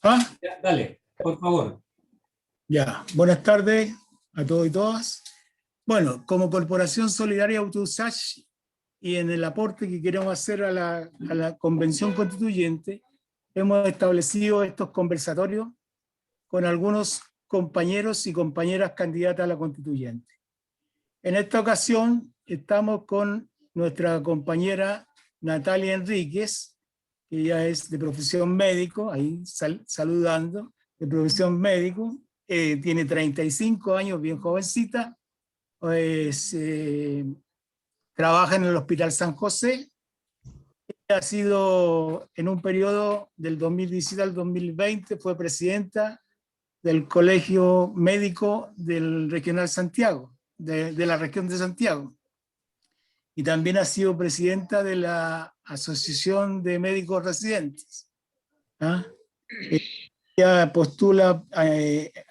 ¿Ah? Ya, dale, por favor. Ya, buenas tardes a todos y todas. Bueno, como Corporación Solidaria Autousach y en el aporte que queremos hacer a la Convención Constituyente, hemos establecido estos conversatorios con algunos compañeros y compañeras candidatas a la Constituyente. En esta ocasión estamos con nuestra compañera Natalia Enríquez, que ella es de profesión médico, ahí saludando, de profesión médico, tiene 35 años, bien jovencita, pues, trabaja en el Hospital San José. Ha sido en un periodo del 2017 al 2020, fue presidenta del Colegio Médico del Regional Santiago, de la región de Santiago. Y también ha sido presidenta de la Asociación de Médicos Residentes. ¿Ah? Ella postula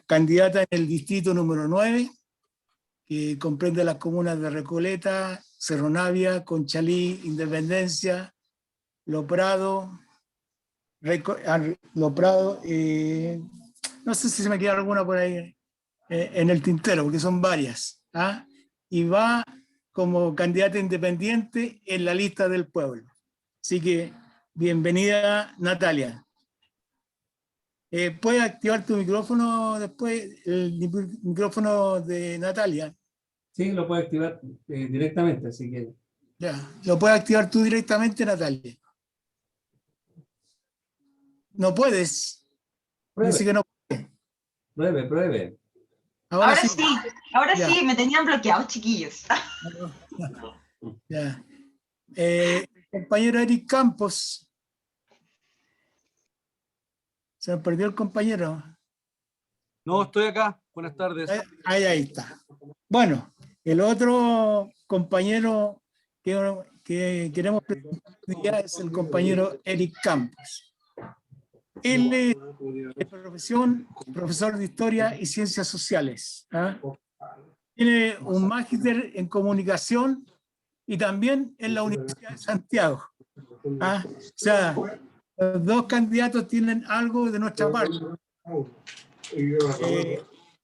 candidata en el distrito número 9, que comprende las comunas de Recoleta, Cerro Navia, Conchalí, Independencia, Lo Prado, no sé si se me queda alguna por ahí en el tintero, porque son varias. ¿Ah? Y va como candidata independiente en la lista del pueblo. Así que, bienvenida, Natalia. ¿Puedes activar tu micrófono después, el micrófono de Natalia? Sí, lo puede activar directamente, así que... Ya, lo puedes activar tú directamente, Natalia. No puedes. Dice Pruebe, que no. pruebe. Ahora sí. Ahora Ya. sí, me tenían bloqueados, chiquillos. Ya. Compañero Eric Campos. Se me perdió el compañero. No, estoy acá. Buenas tardes. Ahí está. Bueno, el otro compañero que queremos presentar hoy día es el compañero Eric Campos. Él es de profesión profesor de Historia y Ciencias Sociales. ¿Ah? Tiene un magíster en Comunicación y también en la Universidad de Santiago. ¿Ah? O sea, los dos candidatos tienen algo de nuestra parte.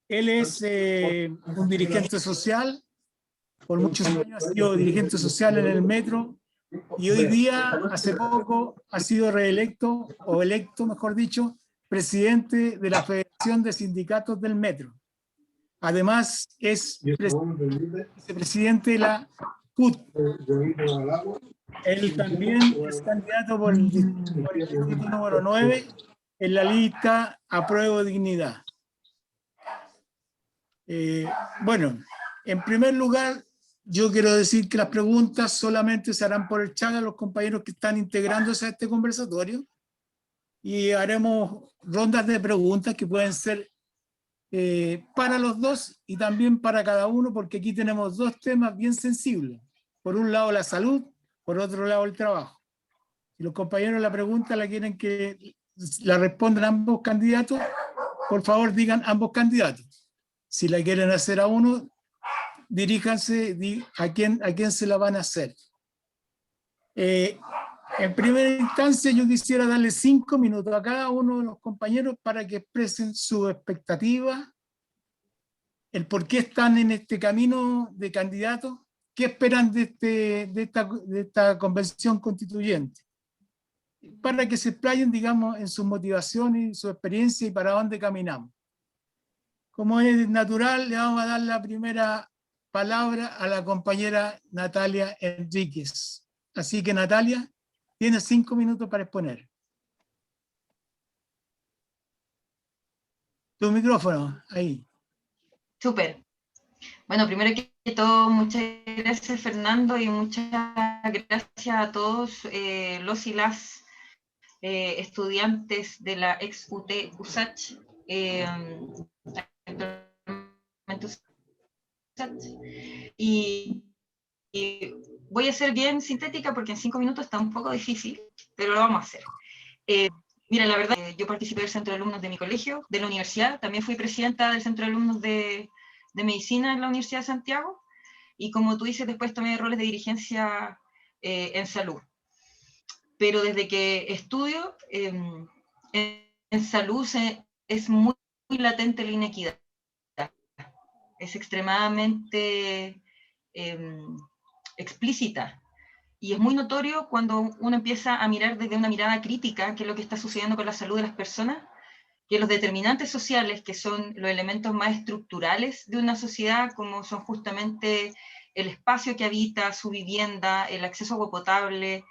Él es un dirigente social, por muchos años ha sido dirigente social en el metro y hoy día, hace poco, ha sido reelecto, o electo, mejor dicho, presidente de la Federación de Sindicatos del Metro. Además, es vicepresidente de la CUT. Él también es candidato por el distrito número 9 en la lista Apruebo Dignidad. Bueno, en primer lugar, yo quiero decir que las preguntas solamente se harán por el chat a los compañeros que están integrándose a este conversatorio y haremos rondas de preguntas que pueden ser para los dos y también para cada uno, porque aquí tenemos dos temas bien sensibles. Por un lado la salud, por otro lado el trabajo. Si los compañeros la pregunta la quieren que la respondan ambos candidatos, por favor digan ambos candidatos. Si la quieren hacer a uno, diríjanse a quién se la van a hacer. En primera instancia, yo quisiera darle 5 minutos a cada uno de los compañeros para que expresen su expectativa, el por qué están en este camino de candidatos, qué esperan de esta convención constituyente, para que se explayen, digamos, en sus motivaciones, su experiencia y para dónde caminamos. Como es natural, le vamos a dar la primera palabra a la compañera Natalia Enríquez. Así que, Natalia, tienes 5 minutos para exponer. Tu micrófono, ahí. Súper. Bueno, primero que todo, muchas gracias, Fernando, y muchas gracias a todos los y las estudiantes de la ex UT USACH, y voy a ser bien sintética porque en 5 minutos está un poco difícil, pero lo vamos a hacer. Mira, la verdad, yo participé del centro de alumnos de mi colegio, de la universidad, también fui presidenta del centro de alumnos de medicina en la Universidad de Santiago, y como tú dices, después tomé roles de dirigencia en salud. Pero desde que estudio, en salud es muy, muy latente la inequidad. Es extremadamente explícita. Y es muy notorio cuando uno empieza a mirar desde una mirada crítica qué es lo que está sucediendo con la salud de las personas, que los determinantes sociales, que son los elementos más estructurales de una sociedad, como son justamente el espacio que habita, su vivienda, el acceso a agua potable,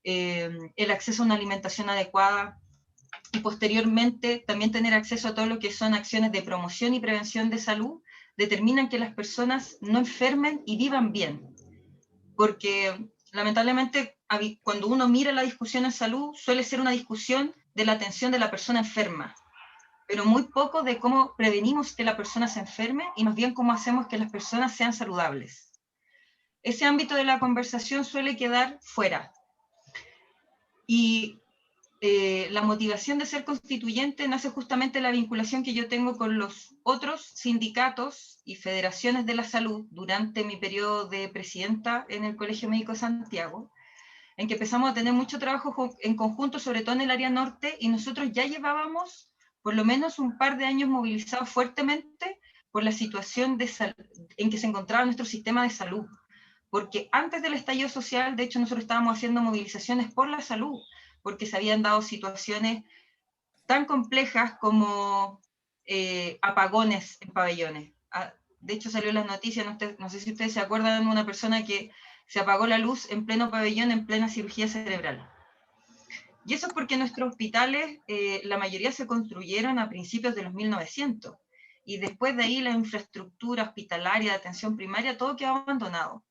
el acceso a una alimentación adecuada, y posteriormente también tener acceso a todo lo que son acciones de promoción y prevención de salud, determinan que las personas no enfermen y vivan bien. Porque lamentablemente cuando uno mira la discusión en salud, suele ser una discusión de la atención de la persona enferma, pero muy poco de cómo prevenimos que la persona se enferme y más bien cómo hacemos que las personas sean saludables. Ese ámbito de la conversación suele quedar fuera. Y la motivación de ser constituyente nace justamente de la vinculación que yo tengo con los otros sindicatos y federaciones de la salud durante mi periodo de presidenta en el Colegio Médico de Santiago, en que empezamos a tener mucho trabajo en conjunto, sobre todo en el área norte, y nosotros ya llevábamos por lo menos un par de años movilizados fuertemente por la situación en que se encontraba nuestro sistema de salud. Porque antes del estallido social, de hecho, nosotros estábamos haciendo movilizaciones por la salud, porque se habían dado situaciones tan complejas como apagones en pabellones. De hecho, salió en las noticias, no sé si ustedes se acuerdan de una persona que se apagó la luz en pleno pabellón, en plena cirugía cerebral. Y eso es porque nuestros hospitales, la mayoría se construyeron a principios de los 1900, y después de ahí la infraestructura hospitalaria de atención primaria, todo quedó abandonado,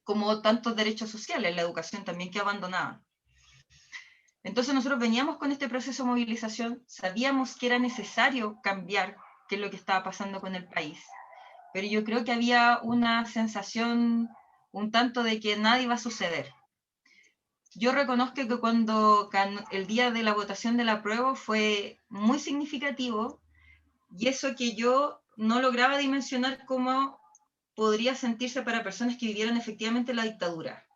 como tantos derechos sociales, la educación también quedó abandonada. Entonces nosotros veníamos con este proceso de movilización, sabíamos que era necesario cambiar qué es lo que estaba pasando con el país, pero yo creo que había una sensación un tanto de que nada iba a suceder. Yo reconozco que cuando el día de la votación del apruebo fue muy significativo, y eso que yo no lograba dimensionar cómo podría sentirse para personas que vivieron efectivamente la dictadura,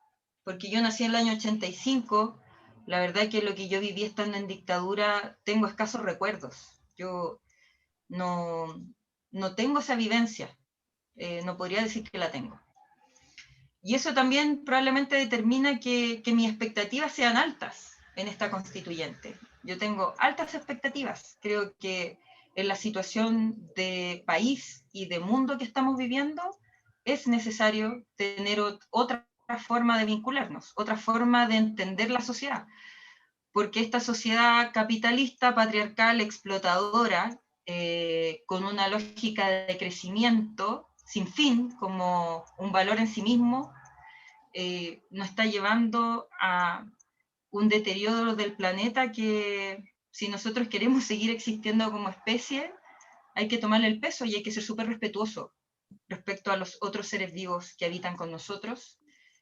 porque yo nací en el año 85, la verdad que lo que yo viví estando en dictadura tengo escasos recuerdos, yo no tengo esa vivencia, no podría decir que la tengo. Y eso también probablemente determina que mis expectativas sean altas en esta constituyente. Yo tengo altas expectativas. Creo que en la situación de país y de mundo que estamos viviendo es necesario tener otra forma de vincularnos, otra forma de entender la sociedad. Porque esta sociedad capitalista, patriarcal, explotadora, con una lógica de crecimiento sin fin, como un valor en sí mismo, nos está llevando a un deterioro del planeta que, si nosotros queremos seguir existiendo como especie, hay que tomarle el peso y hay que ser súper respetuoso respecto a los otros seres vivos que habitan con nosotros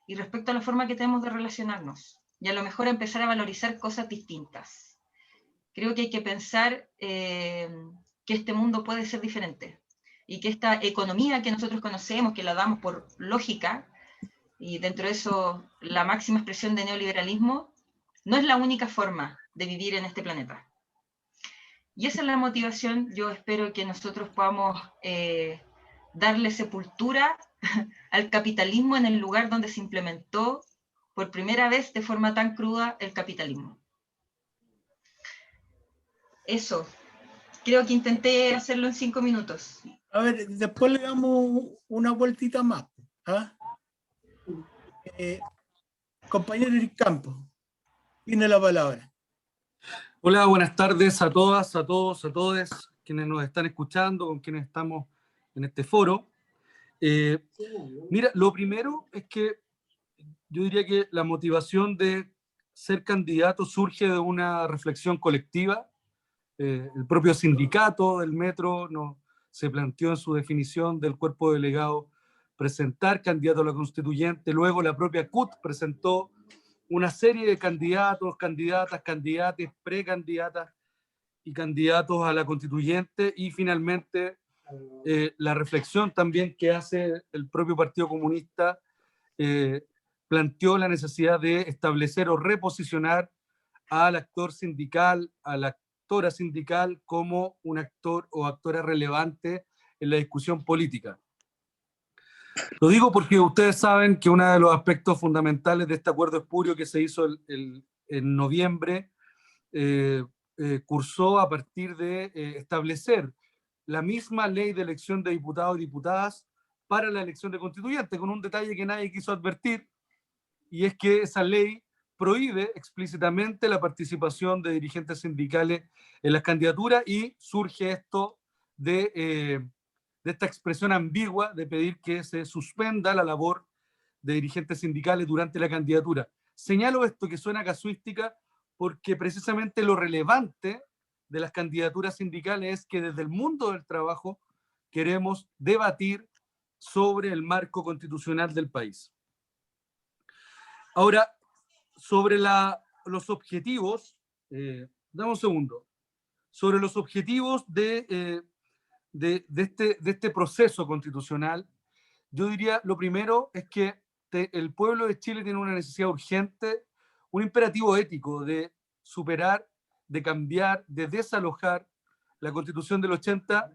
y respecto a la forma que tenemos de relacionarnos. Y a lo mejor empezar a valorizar cosas distintas. Creo que hay que pensar que este mundo puede ser diferente y que esta economía que nosotros conocemos, que la damos por lógica, y dentro de eso la máxima expresión de neoliberalismo, no es la única forma de vivir en este planeta. Y esa es la motivación. Yo espero que nosotros podamos darle sepultura al capitalismo en el lugar donde se implementó por primera vez de forma tan cruda el capitalismo. Eso, creo que intenté hacerlo en 5 minutos. A ver, después le damos una vueltita más. ¿Ah? Compañero Eric Campos, tiene la palabra. Hola, buenas tardes a todas, a todos, a todes, quienes nos están escuchando, con quienes estamos en este foro. Mira, lo primero es que yo diría que la motivación de ser candidato surge de una reflexión colectiva. El propio sindicato del metro se planteó en su definición del cuerpo delegado presentar candidato a la constituyente. Luego la propia CUT presentó una serie de candidatos, candidatas, candidates, precandidatas y candidatos a la constituyente, y finalmente la reflexión también que hace el propio Partido Comunista planteó la necesidad de establecer o reposicionar al actor sindical, al actor actora sindical como un actor o actora relevante en la discusión política. Lo digo porque ustedes saben que uno de los aspectos fundamentales de este acuerdo espurio que se hizo en noviembre cursó a partir de establecer la misma ley de elección de diputados y diputadas para la elección de constituyentes, con un detalle que nadie quiso advertir, y es que esa ley prohíbe explícitamente la participación de dirigentes sindicales en las candidaturas, y surge esto de esta expresión ambigua de pedir que se suspenda la labor de dirigentes sindicales durante la candidatura. Señalo esto que suena casuística porque precisamente lo relevante de las candidaturas sindicales es que desde el mundo del trabajo queremos debatir sobre el marco constitucional del país. Ahora, sobre los objetivos, dame un segundo, sobre los objetivos de este proceso constitucional, yo diría, lo primero es que el pueblo de Chile tiene una necesidad urgente, un imperativo ético de superar, de cambiar, de desalojar la Constitución del 80,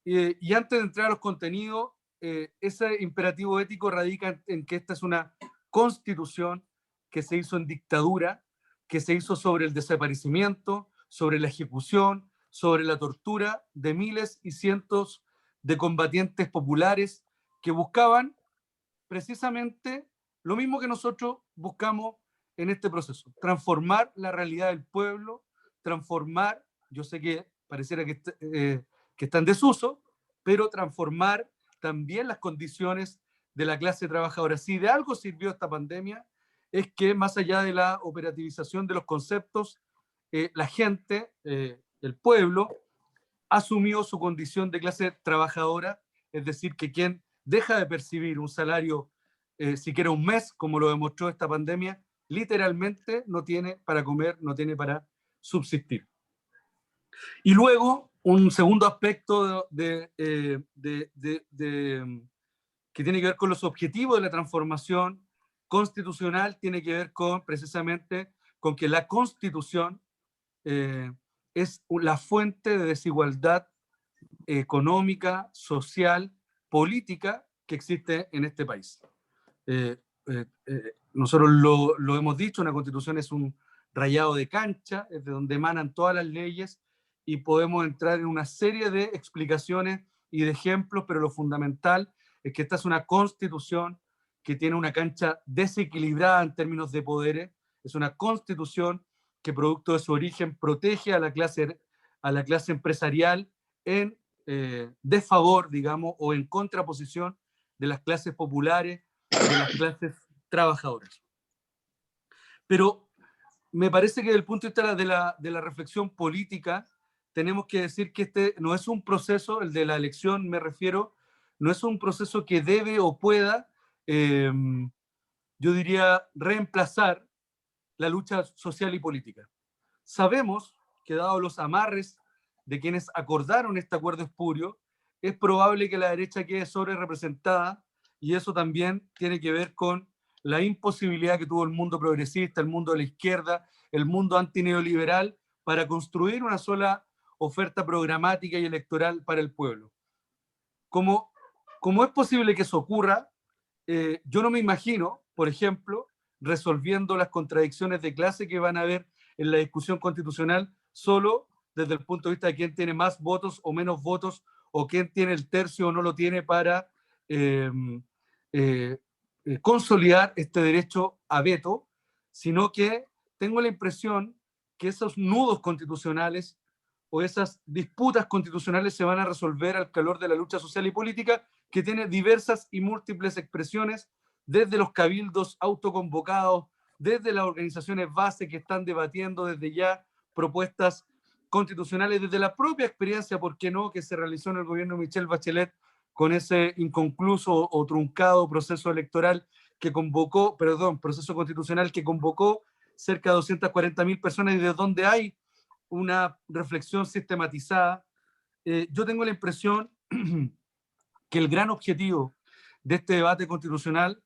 y antes de entrar a los contenidos, ese imperativo ético radica en que esta es una constitución que se hizo en dictadura, que se hizo sobre el desaparecimiento, sobre la ejecución, sobre la tortura de miles y cientos de combatientes populares que buscaban precisamente lo mismo que nosotros buscamos en este proceso: transformar la realidad del pueblo, transformar, yo sé que pareciera que está en desuso, pero transformar también las condiciones de la clase trabajadora. Si de algo sirvió esta pandemia, es que más allá de la operativización de los conceptos, la gente, el pueblo, asumió su condición de clase trabajadora, es decir, que quien deja de percibir un salario, siquiera un mes, como lo demostró esta pandemia, literalmente no tiene para comer, no tiene para subsistir. Y luego, un segundo aspecto que tiene que ver con los objetivos de la transformación constitucional, tiene que ver con, precisamente, con que la Constitución es la fuente de desigualdad económica, social, política que existe en este país. Nosotros lo hemos dicho, una Constitución es un rayado de cancha, es de donde emanan todas las leyes, y podemos entrar en una serie de explicaciones y de ejemplos, pero lo fundamental es que esta es una Constitución que tiene una cancha desequilibrada en términos de poderes, es una Constitución que, producto de su origen, protege a la clase empresarial en desfavor, digamos, o en contraposición de las clases populares, de las clases trabajadoras. Pero me parece que desde el punto de vista de la reflexión política, tenemos que decir que este no es un proceso, el de la elección me refiero, no es un proceso que debe o pueda, yo diría, reemplazar la lucha social y política. Sabemos que, dado los amarres de quienes acordaron este acuerdo espurio, es probable que la derecha quede sobre representada, y eso también tiene que ver con la imposibilidad que tuvo el mundo progresista, el mundo de la izquierda, el mundo antineoliberal, para construir una sola oferta programática y electoral para el pueblo. Como es posible que eso ocurra, yo no me imagino, por ejemplo, resolviendo las contradicciones de clase que van a haber en la discusión constitucional solo desde el punto de vista de quién tiene más votos o menos votos, o quién tiene el tercio o no lo tiene para consolidar este derecho a veto, sino que tengo la impresión que esos nudos constitucionales o esas disputas constitucionales se van a resolver al calor de la lucha social y política, que tiene diversas y múltiples expresiones, desde los cabildos autoconvocados, desde las organizaciones base que están debatiendo desde ya propuestas constitucionales, desde la propia experiencia, ¿por qué no?, que se realizó en el gobierno de Michelle Bachelet con ese inconcluso o truncado proceso electoral que convocó, proceso constitucional que convocó cerca de 240.000 personas, y de donde hay una reflexión sistematizada. Yo tengo la impresión que el gran objetivo de este debate constitucional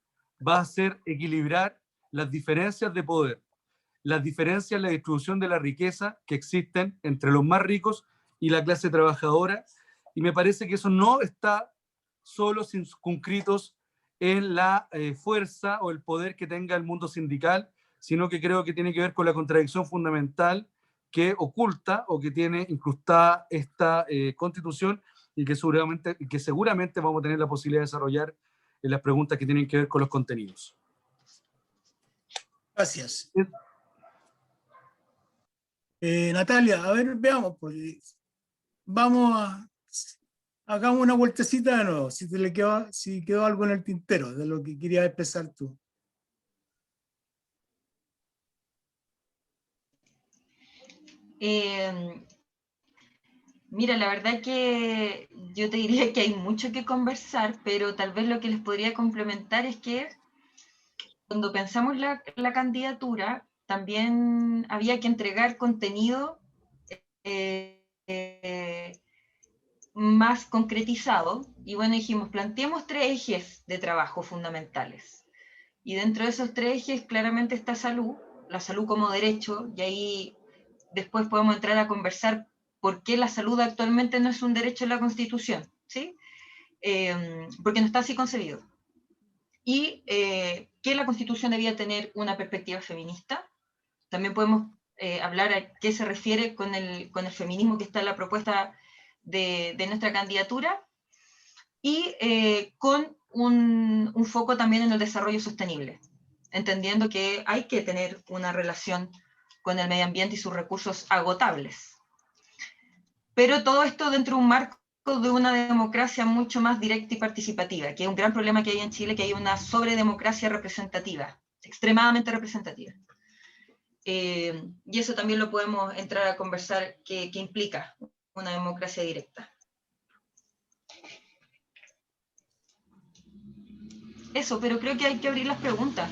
va a ser equilibrar las diferencias de poder. las diferencias en la distribución de la riqueza que existen entre los más ricos y la clase trabajadora, y me parece que eso no está solo circunscritos en la fuerza o el poder que tenga el mundo sindical, sino que creo que tiene que ver con la contradicción fundamental que oculta o que tiene incrustada esta Constitución y que seguramente vamos a tener la posibilidad de desarrollar en las preguntas que tienen que ver con los contenidos. Gracias. Natalia, a ver, veamos, pues, hagamos una vueltecita de nuevo, si quedó algo en el tintero de lo que querías expresar tú. Mira, la verdad que yo te diría que hay mucho que conversar, pero tal vez lo que les podría complementar es que cuando pensamos la candidatura, también había que entregar contenido más concretizado, y bueno, dijimos, planteemos 3 ejes de trabajo fundamentales. Y dentro de esos 3 ejes claramente está salud, la salud como derecho, y ahí después podemos entrar a conversar por qué la salud actualmente no es un derecho en la Constitución, ¿sí? Porque no está así concebido. Y que la Constitución debía tener una perspectiva feminista. También podemos hablar a qué se refiere con el feminismo que está en la propuesta de nuestra candidatura, y con un foco también en el desarrollo sostenible, entendiendo que hay que tener una relación con el medio ambiente y sus recursos agotables. Pero todo esto dentro de un marco de una democracia mucho más directa y participativa, que es un gran problema que hay en Chile, que hay una sobredemocracia representativa, extremadamente representativa. Y eso también lo podemos entrar a conversar, qué implica una democracia directa. Eso, pero creo que hay que abrir las preguntas.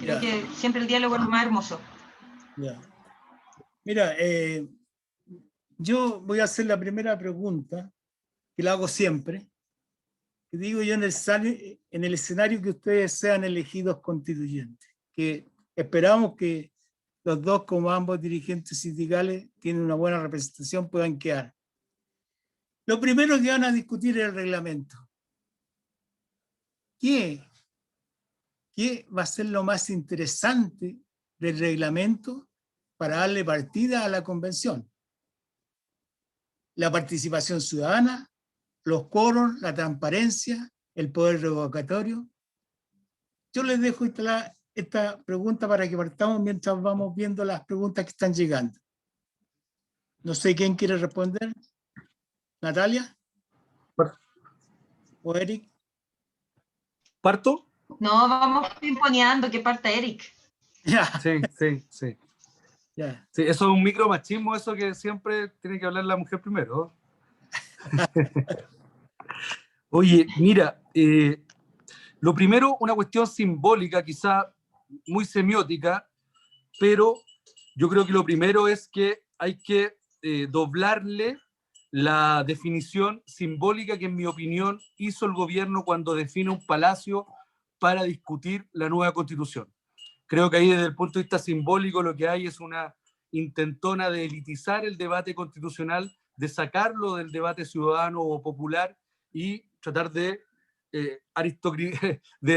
Creo que siempre el diálogo es lo más hermoso. Ya. Mira, yo voy a hacer la primera pregunta, que la hago siempre. Que digo yo en el escenario que ustedes sean elegidos constituyentes, que esperamos que los dos, como ambos dirigentes sindicales, tienen una buena representación, puedan quedar. Lo primero que van a discutir es el reglamento. ¿Qué va a ser lo más interesante del reglamento para darle partida a la convención? La participación ciudadana, los quórum, la transparencia, el poder revocatorio. Yo les dejo esta pregunta para que partamos mientras vamos viendo las preguntas que están llegando. No sé quién quiere responder. ¿Natalia? ¿O Eric? ¿Parto? No, vamos pimponeando, que parta Eric. Ya. Sí. Ya. Sí, eso es un micromachismo, eso que siempre tiene que hablar la mujer primero. Oye, mira, lo primero, una cuestión simbólica, quizá muy semiótica, pero yo creo que lo primero es que hay que doblarle la definición simbólica que, en mi opinión, hizo el gobierno cuando define un palacio para discutir la nueva Constitución. Creo que ahí, desde el punto de vista simbólico, lo que hay es una intentona de elitizar el debate constitucional, de sacarlo del debate ciudadano o popular y tratar de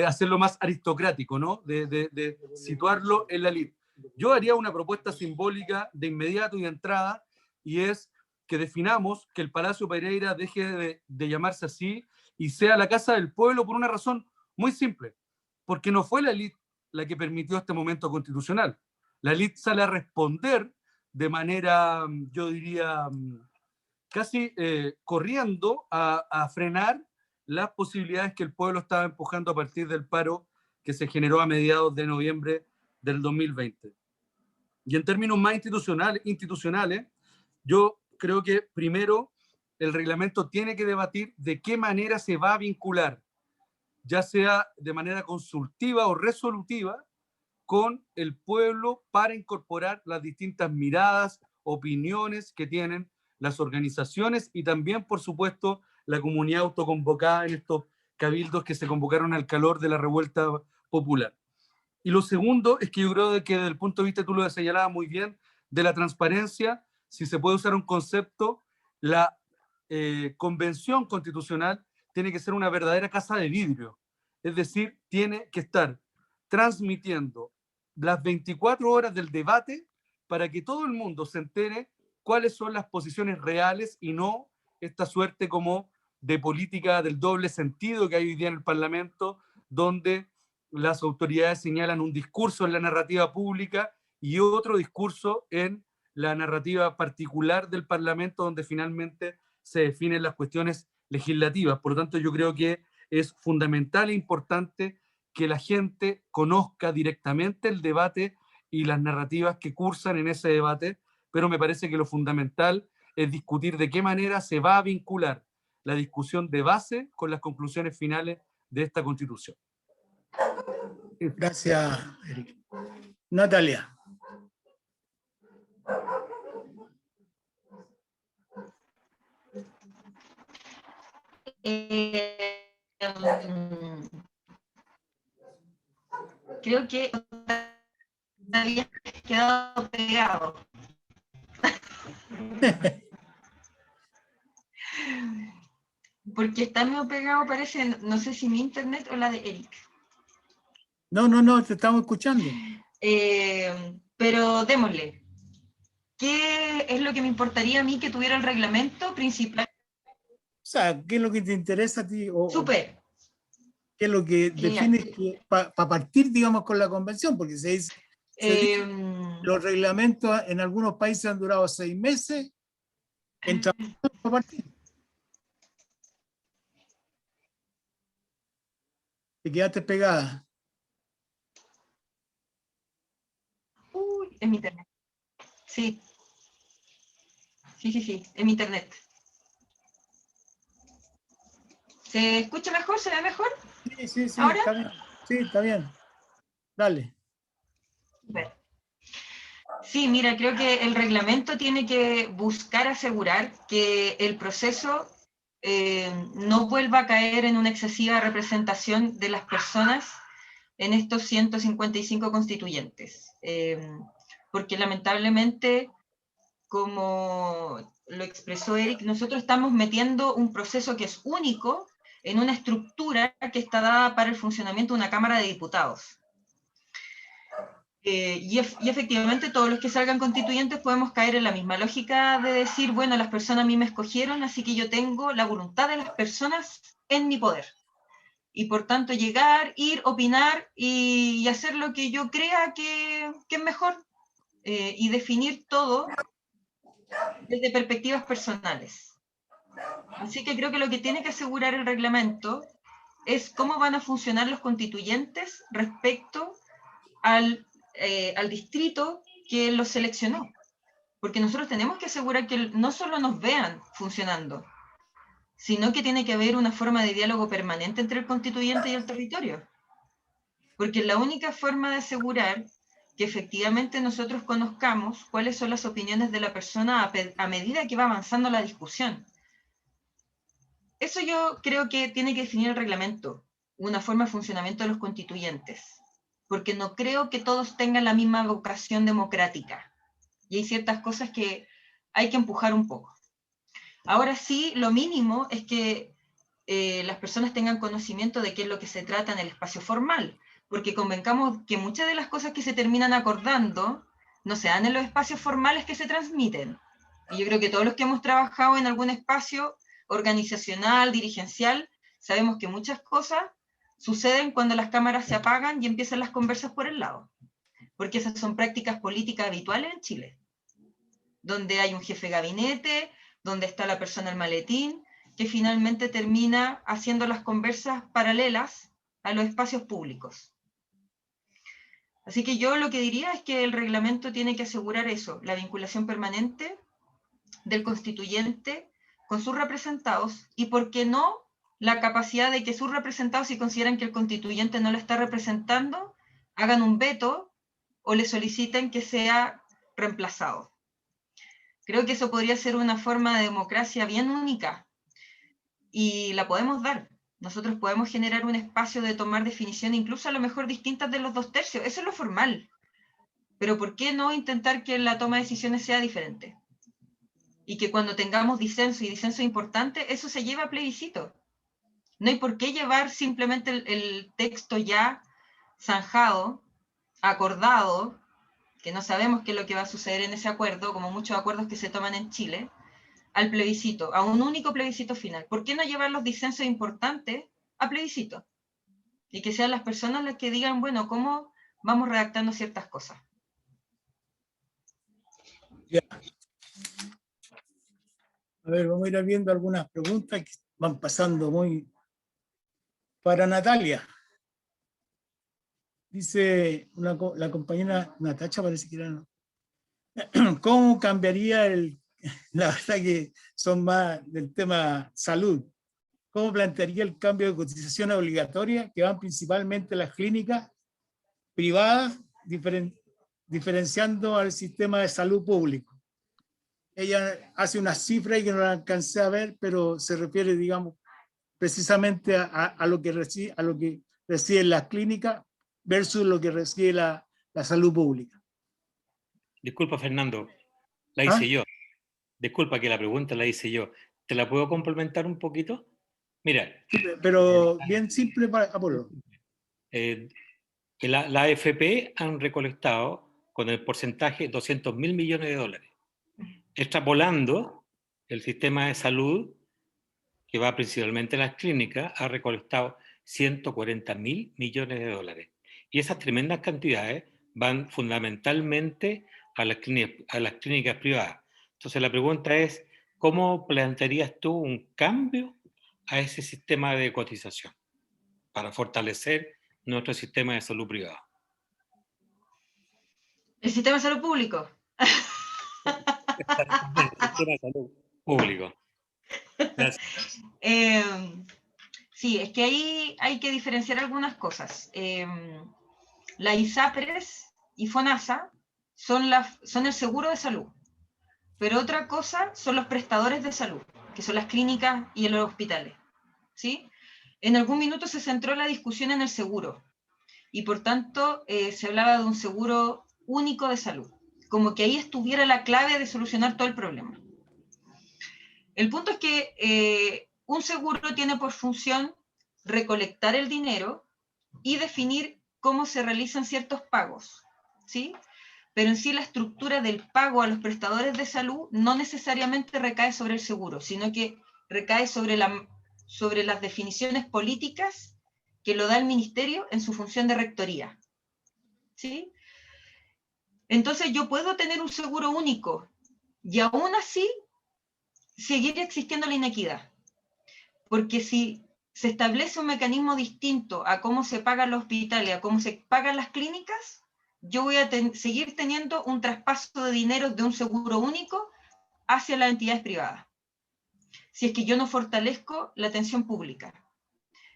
hacerlo más aristocrático, ¿no? De situarlo en la elite. Yo haría una propuesta simbólica de inmediato y de entrada, y es que definamos que el Palacio Pereira deje de llamarse así y sea la Casa del Pueblo, por una razón muy simple, porque no fue la elite la que permitió este momento constitucional. La elite sale a responder de manera, yo diría, casi corriendo a frenar las posibilidades que el pueblo estaba empujando a partir del paro que se generó a mediados de noviembre del 2020. Y en términos más institucionales, yo creo que primero el reglamento tiene que debatir de qué manera se va a vincular, ya sea de manera consultiva o resolutiva, con el pueblo para incorporar las distintas miradas, opiniones que tienen las organizaciones y también, por supuesto, la comunidad autoconvocada en estos cabildos que se convocaron al calor de la revuelta popular. Y lo segundo es que yo creo de que desde el punto de vista, tú lo señalabas muy bien, de la transparencia, si se puede usar un concepto, la convención constitucional tiene que ser una verdadera casa de vidrio. Es decir, tiene que estar transmitiendo las 24 horas del debate para que todo el mundo se entere cuáles son las posiciones reales y no esta suerte como de política del doble sentido que hay hoy día en el Parlamento, donde las autoridades señalan un discurso en la narrativa pública y otro discurso en la narrativa particular del Parlamento, donde finalmente se definen las cuestiones legislativas. Por lo tanto, yo creo que es fundamental e importante que la gente conozca directamente el debate y las narrativas que cursan en ese debate, pero me parece que lo fundamental es discutir de qué manera se va a vincular la discusión de base con las conclusiones finales de esta Constitución. Gracias, Eric. Natalia. Creo que había quedado pegado. Porque está medio pegado, parece, no sé si mi internet o la de Eric. No, te estamos escuchando. Pero démosle. ¿Qué es lo que me importaría a mí que tuviera el reglamento principal? O sea, ¿qué es lo que te interesa a ti? Súper. ¿Qué es lo que Genial. defines para partir, digamos, con la convención? Porque se dice, los reglamentos en algunos países han durado 6 meses. Para partir. Te quedaste pegada. Uy, es mi internet. Sí, es mi internet. ¿Se escucha mejor? ¿Se ve mejor? Sí, ¿Ahora? está bien. Sí, está bien. Dale. Super. Sí, mira, creo que el reglamento tiene que buscar asegurar que el proceso no vuelva a caer en una excesiva representación de las personas en estos 155 constituyentes. Porque lamentablemente, como lo expresó Eric, nosotros estamos metiendo un proceso que es único en una estructura que está dada para el funcionamiento de una Cámara de Diputados. Y efectivamente todos los que salgan constituyentes podemos caer en la misma lógica de decir, bueno, las personas a mí me escogieron, así que yo tengo la voluntad de las personas en mi poder. Y por tanto llegar, ir, opinar y hacer lo que yo crea que es mejor. Y definir todo desde perspectivas personales. Así que creo que lo que tiene que asegurar el reglamento es cómo van a funcionar los constituyentes respecto al distrito que los seleccionó. Porque nosotros tenemos que asegurar que no solo nos vean funcionando, sino que tiene que haber una forma de diálogo permanente entre el constituyente y el territorio. Porque es la única forma de asegurar que efectivamente nosotros conozcamos cuáles son las opiniones de la persona a medida que va avanzando la discusión. Eso yo creo que tiene que definir el reglamento, una forma de funcionamiento de los constituyentes, porque no creo que todos tengan la misma vocación democrática, y hay ciertas cosas que hay que empujar un poco. Ahora sí, lo mínimo es que las personas tengan conocimiento de qué es lo que se trata en el espacio formal, porque convencamos que muchas de las cosas que se terminan acordando no se dan en los espacios formales que se transmiten. Y yo creo que todos los que hemos trabajado en algún espacio organizacional, dirigencial, sabemos que muchas cosas suceden cuando las cámaras se apagan y empiezan las conversas por el lado, porque esas son prácticas políticas habituales en Chile, donde hay un jefe de gabinete, donde está la persona al maletín, que finalmente termina haciendo las conversas paralelas a los espacios públicos. Así que yo lo que diría es que el reglamento tiene que asegurar eso, la vinculación permanente del constituyente con sus representados y, ¿por qué no?, la capacidad de que sus representados, si consideran que el constituyente no lo está representando, hagan un veto o le soliciten que sea reemplazado. Creo que eso podría ser una forma de democracia bien única y la podemos dar. Nosotros podemos generar un espacio de tomar definición, incluso a lo mejor distintas de los 2/3. Eso es lo formal. Pero ¿por qué no intentar que la toma de decisiones sea diferente? Y que cuando tengamos disenso y disenso importante, eso se lleve a plebiscito. No hay por qué llevar simplemente el texto ya zanjado, acordado, que no sabemos qué es lo que va a suceder en ese acuerdo, como muchos acuerdos que se toman en Chile, al plebiscito, a un único plebiscito final. ¿Por qué no llevar los disensos importantes a plebiscito? Y que sean las personas las que digan, bueno, ¿cómo vamos redactando ciertas cosas? Ya. A ver, vamos a ir viendo algunas preguntas que van pasando muy... Para Natalia. Dice la compañera Natacha, parece que era, ¿no? ¿Cómo cambiaría la verdad que son más del tema salud? ¿Cómo plantearía el cambio de cotización obligatoria que van principalmente las clínicas privadas, diferenciando al sistema de salud público? Ella hace una cifra y que no la alcancé a ver, pero se refiere, digamos, precisamente a lo que reciben las clínicas versus lo que recibe la salud pública. Disculpa, Fernando, la ¿Ah? hice yo. Disculpa que la pregunta la hice yo. ¿Te la puedo complementar un poquito? Mira. Sí, pero bien simple para Apolo. La AFP han recolectado con el porcentaje 200.000 millones de dólares. Extrapolando, el sistema de salud, que va principalmente a las clínicas, ha recolectado 140.000 millones de dólares. Y esas tremendas cantidades van fundamentalmente a las clínicas privadas. Entonces la pregunta es, ¿cómo plantearías tú un cambio a ese sistema de cotización para fortalecer nuestro sistema de salud privado? ¿El sistema de salud público? El sistema de salud público. Sí, es que ahí hay que diferenciar algunas cosas. La ISAPRES y FONASA son el seguro de salud, pero otra cosa son los prestadores de salud, que son las clínicas y los hospitales, ¿sí? En algún minuto se centró la discusión en el seguro, y por tanto se hablaba de un seguro único de salud, como que ahí estuviera la clave de solucionar todo el problema. El punto es que un seguro tiene por función recolectar el dinero y definir cómo se realizan ciertos pagos, ¿sí? Pero en sí la estructura del pago a los prestadores de salud no necesariamente recae sobre el seguro, sino que recae sobre las definiciones políticas que lo da el ministerio en su función de rectoría, ¿sí? Entonces yo puedo tener un seguro único y aún así seguir existiendo la inequidad, porque si se establece un mecanismo distinto a cómo se pagan los hospitales, a cómo se pagan las clínicas, yo voy a seguir teniendo un traspaso de dinero de un seguro único hacia las entidades privadas, si es que yo no fortalezco la atención pública.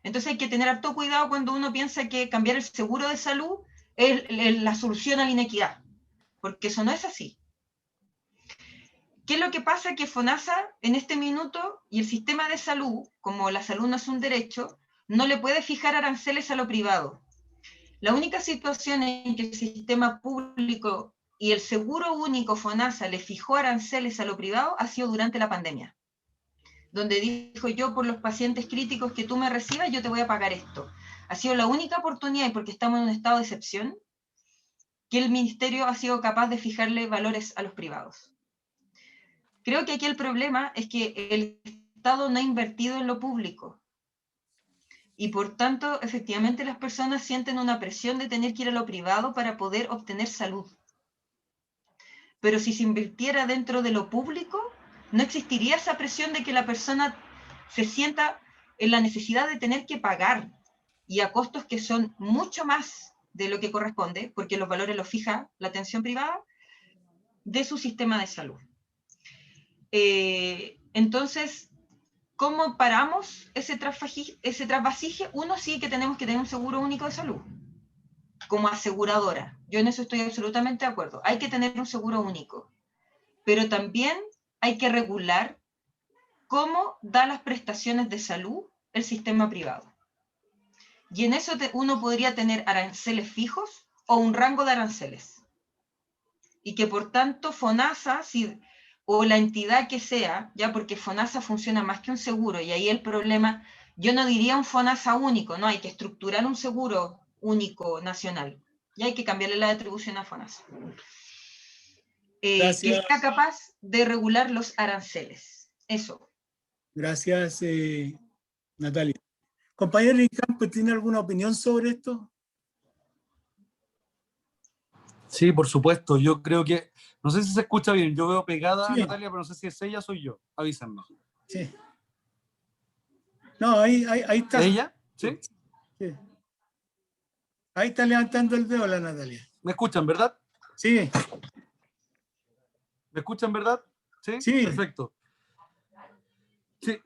Entonces hay que tener harto cuidado cuando uno piensa que cambiar el seguro de salud es la solución a la inequidad, porque eso no es así. ¿Qué es lo que pasa? Que FONASA en este minuto y el sistema de salud, como la salud no es un derecho, no le puede fijar aranceles a lo privado. La única situación en que el sistema público y el seguro único FONASA le fijó aranceles a lo privado ha sido durante la pandemia, donde dijo: yo por los pacientes críticos que tú me recibas, yo te voy a pagar esto. Ha sido la única oportunidad, y porque estamos en un estado de excepción, que el ministerio ha sido capaz de fijarle valores a los privados. Creo que aquí el problema es que el Estado no ha invertido en lo público y por tanto efectivamente las personas sienten una presión de tener que ir a lo privado para poder obtener salud. Pero si se invirtiera dentro de lo público, no existiría esa presión de que la persona se sienta en la necesidad de tener que pagar y a costos que son mucho más de lo que corresponde, porque los valores los fija la atención privada, de su sistema de salud. Entonces, ¿cómo paramos ese trasvasije? Uno, sí que tenemos que tener un seguro único de salud, como aseguradora. Yo en eso estoy absolutamente de acuerdo. Hay que tener un seguro único, pero también hay que regular cómo da las prestaciones de salud el sistema privado. Y en eso uno podría tener aranceles fijos o un rango de aranceles. Y que por tanto FONASA, o la entidad que sea, ya porque FONASA funciona más que un seguro, y ahí el problema, yo no diría un FONASA único, no, hay que estructurar un seguro único nacional, y hay que cambiarle la atribución a FONASA. Que sea capaz de regular los aranceles. Eso. Gracias, Natalia. Compañero Icampo, ¿tiene alguna opinión sobre esto? Sí, por supuesto. Yo creo que, no sé si se escucha bien, yo veo pegada a Sí. Natalia, pero no sé si es ella o soy yo. Avísenme. Sí. No, ahí está. ¿Ella? ¿Sí? Sí. Ahí está levantando el dedo la Natalia. ¿Me escuchan, verdad? Sí, ¿Me escuchan, verdad? Sí. Sí. Perfecto. Sí,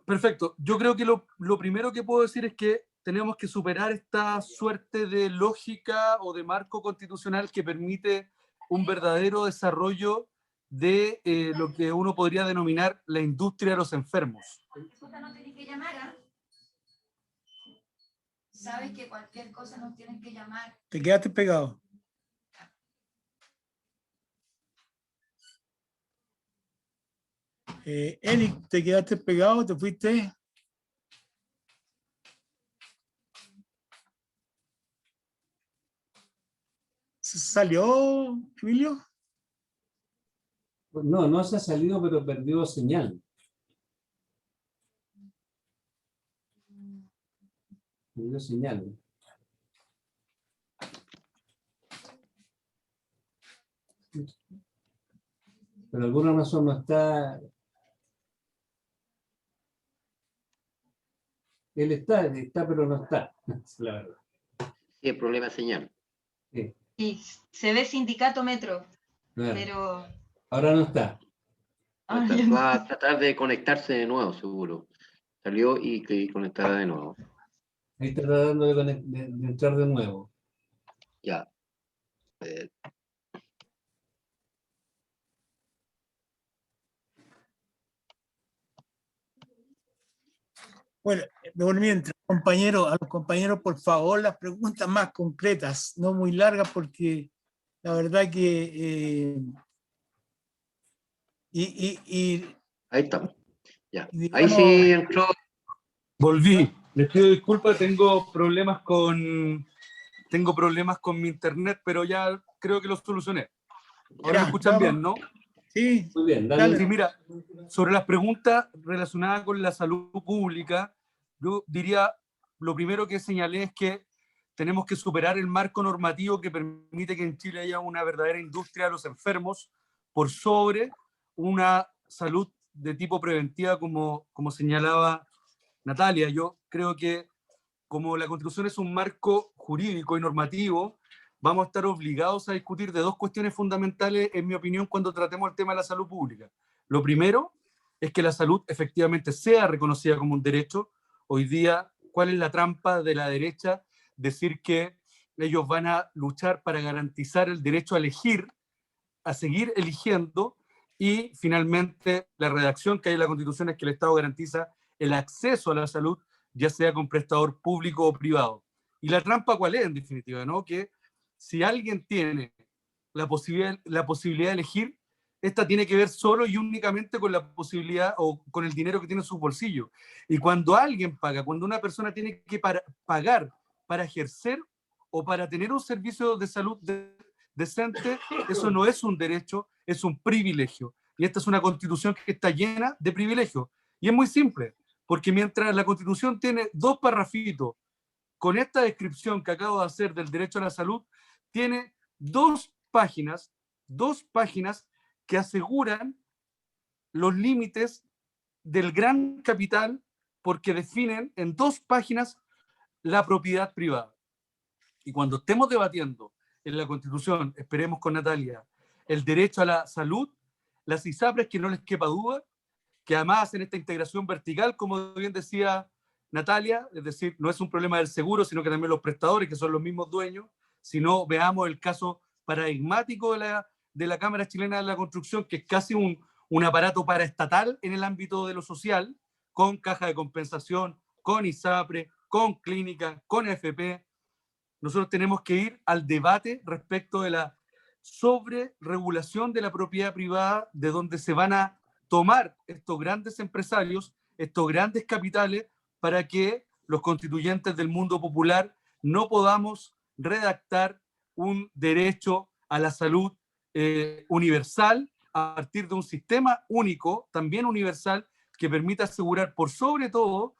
perfecto. Yo creo que lo primero que puedo decir es que tenemos que superar esta suerte de lógica o de marco constitucional que permite un verdadero desarrollo de lo que uno podría denominar la industria de los enfermos. No tienes que llamar, ¿ah? Sabes que cualquier cosa nos tienes que llamar. Te quedaste pegado. Eric, te quedaste pegado, te fuiste. ¿Salió, Emilio? No, no se ha salido, pero perdió señal. Perdió señal. Por alguna razón no está. Él está, pero no está. La verdad. Sí, el problema de señal. Sí, Y se ve sindicato metro, claro. pero... Ahora no está. Va a tratar de conectarse de nuevo, seguro. Salió y que conectará de nuevo. Ahí está tratando de entrar de nuevo. Ya. Bueno, mientras, compañero, a los compañeros, por favor, las preguntas más concretas, no muy largas, porque la verdad que... Ahí estamos. Ya. digamos, Ahí sí entró. Volví. Les pido disculpas, tengo problemas con mi internet, pero ya creo que lo solucioné. Ahora Ya, me escuchan vamos. bien, ¿no? Sí, Muy bien, dale. Sí, mira, sobre las preguntas relacionadas con la salud pública, yo diría, lo primero que señalé es que tenemos que superar el marco normativo que permite que en Chile haya una verdadera industria de los enfermos por sobre una salud de tipo preventiva, como señalaba Natalia. Yo creo que como la Constitución es un marco jurídico y normativo, vamos a estar obligados a discutir de dos cuestiones fundamentales, en mi opinión, cuando tratemos el tema de la salud pública. Lo primero es que la salud efectivamente sea reconocida como un derecho. Hoy día, ¿cuál es la trampa de la derecha? Decir que ellos van a luchar para garantizar el derecho a elegir, a seguir eligiendo, y finalmente la redacción que hay en la Constitución es que el Estado garantiza el acceso a la salud, ya sea con prestador público o privado. ¿Y la trampa cuál es, en definitiva? ¿No? Que si alguien tiene la posibilidad de elegir, esta tiene que ver solo y únicamente con la posibilidad o con el dinero que tiene en sus bolsillos. Y cuando alguien paga, cuando una persona tiene que pagar para ejercer o para tener un servicio de salud decente, eso no es un derecho, es un privilegio. Y esta es una Constitución que está llena de privilegios. Y es muy simple, porque mientras la Constitución tiene dos parrafitos con esta descripción que acabo de hacer del derecho a la salud, tiene dos páginas que aseguran los límites del gran capital, porque definen en dos páginas la propiedad privada. Y cuando estemos debatiendo en la Constitución, esperemos con Natalia, el derecho a la salud, las ISAPRES, que no les quepa duda, que además hacen esta integración vertical, como bien decía Natalia, es decir, no es un problema del seguro, sino que también los prestadores, que son los mismos dueños. Si no, veamos el caso paradigmático de la Cámara Chilena de la Construcción, que es casi un aparato paraestatal en el ámbito de lo social, con caja de compensación, con ISAPRE, con clínicas, con FP. Nosotros tenemos que ir al debate respecto de la sobreregulación de la propiedad privada, de donde se van a tomar estos grandes empresarios, estos grandes capitales, para que los constituyentes del mundo popular no podamos redactar un derecho a la salud universal a partir de un sistema único, también universal, que permita asegurar por sobre todo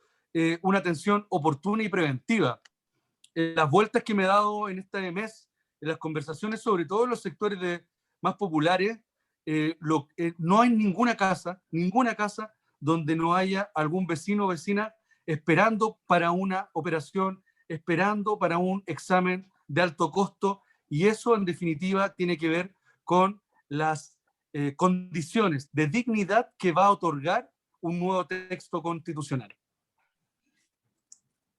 una atención oportuna y preventiva. Las vueltas que me he dado en este mes, en las conversaciones, sobre todo en los sectores más populares, no hay ninguna casa donde no haya algún vecino o vecina esperando para una operación, esperando para un examen de alto costo, y eso en definitiva tiene que ver con las condiciones de dignidad que va a otorgar un nuevo texto constitucional.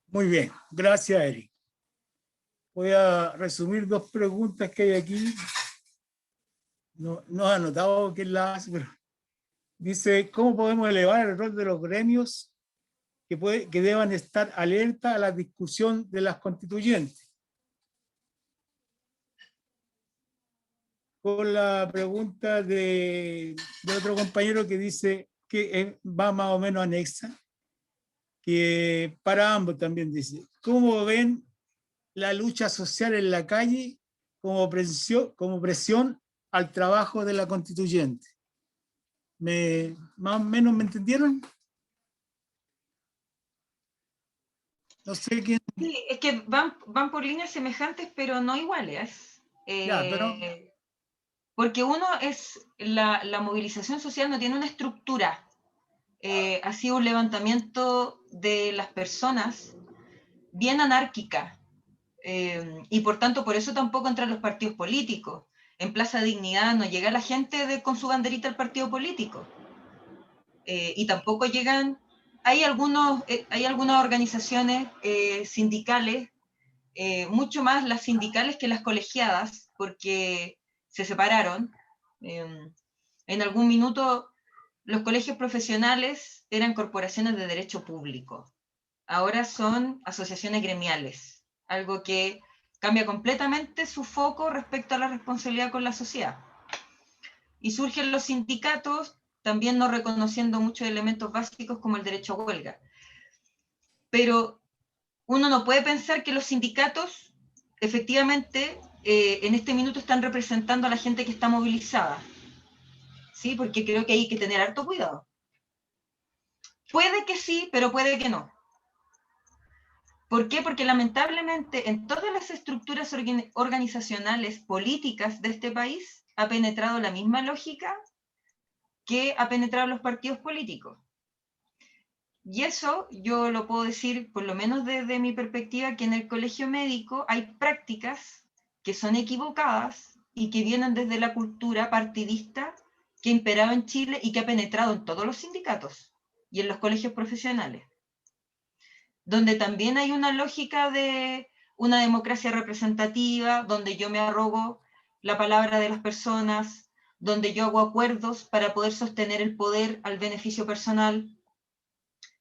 Muy bien, gracias, Eric. Voy a resumir dos preguntas que hay aquí. No he anotado quién las hace, pero dice, ¿cómo podemos elevar el rol de los gremios que deban estar alerta a la discusión de las constituyentes? Con la pregunta de otro compañero que dice que va más o menos anexa, que para ambos también dice, ¿cómo ven la lucha social en la calle como presión al trabajo de la constituyente? ¿Más o menos me entendieron? No sé quién. Sí, es que van por líneas semejantes, pero no iguales. Ya, pero Porque uno es, la movilización social no tiene una estructura. Ha sido un levantamiento de las personas bien anárquica. Y por tanto, por eso tampoco entran los partidos políticos. En Plaza Dignidad no llega la gente con su banderita al partido político. Y tampoco llegan, hay algunas organizaciones sindicales, mucho más las sindicales que las colegiadas, porque se separaron. En algún minuto los colegios profesionales eran corporaciones de derecho público. Ahora son asociaciones gremiales, algo que cambia completamente su foco respecto a la responsabilidad con la sociedad. Y surgen los sindicatos, también no reconociendo muchos elementos básicos como el derecho a huelga. Pero uno no puede pensar que los sindicatos efectivamente en este minuto están representando a la gente que está movilizada, ¿sí? Porque creo que hay que tener harto cuidado. Puede que sí, pero puede que no. ¿Por qué? Porque lamentablemente en todas las estructuras organizacionales políticas de este país ha penetrado la misma lógica que ha penetrado los partidos políticos. Y eso yo lo puedo decir, por lo menos desde mi perspectiva, que en el colegio médico hay prácticas que son equivocadas y que vienen desde la cultura partidista que imperaba en Chile y que ha penetrado en todos los sindicatos y en los colegios profesionales, donde también hay una lógica de una democracia representativa, donde yo me arrogo la palabra de las personas, donde yo hago acuerdos para poder sostener el poder al beneficio personal.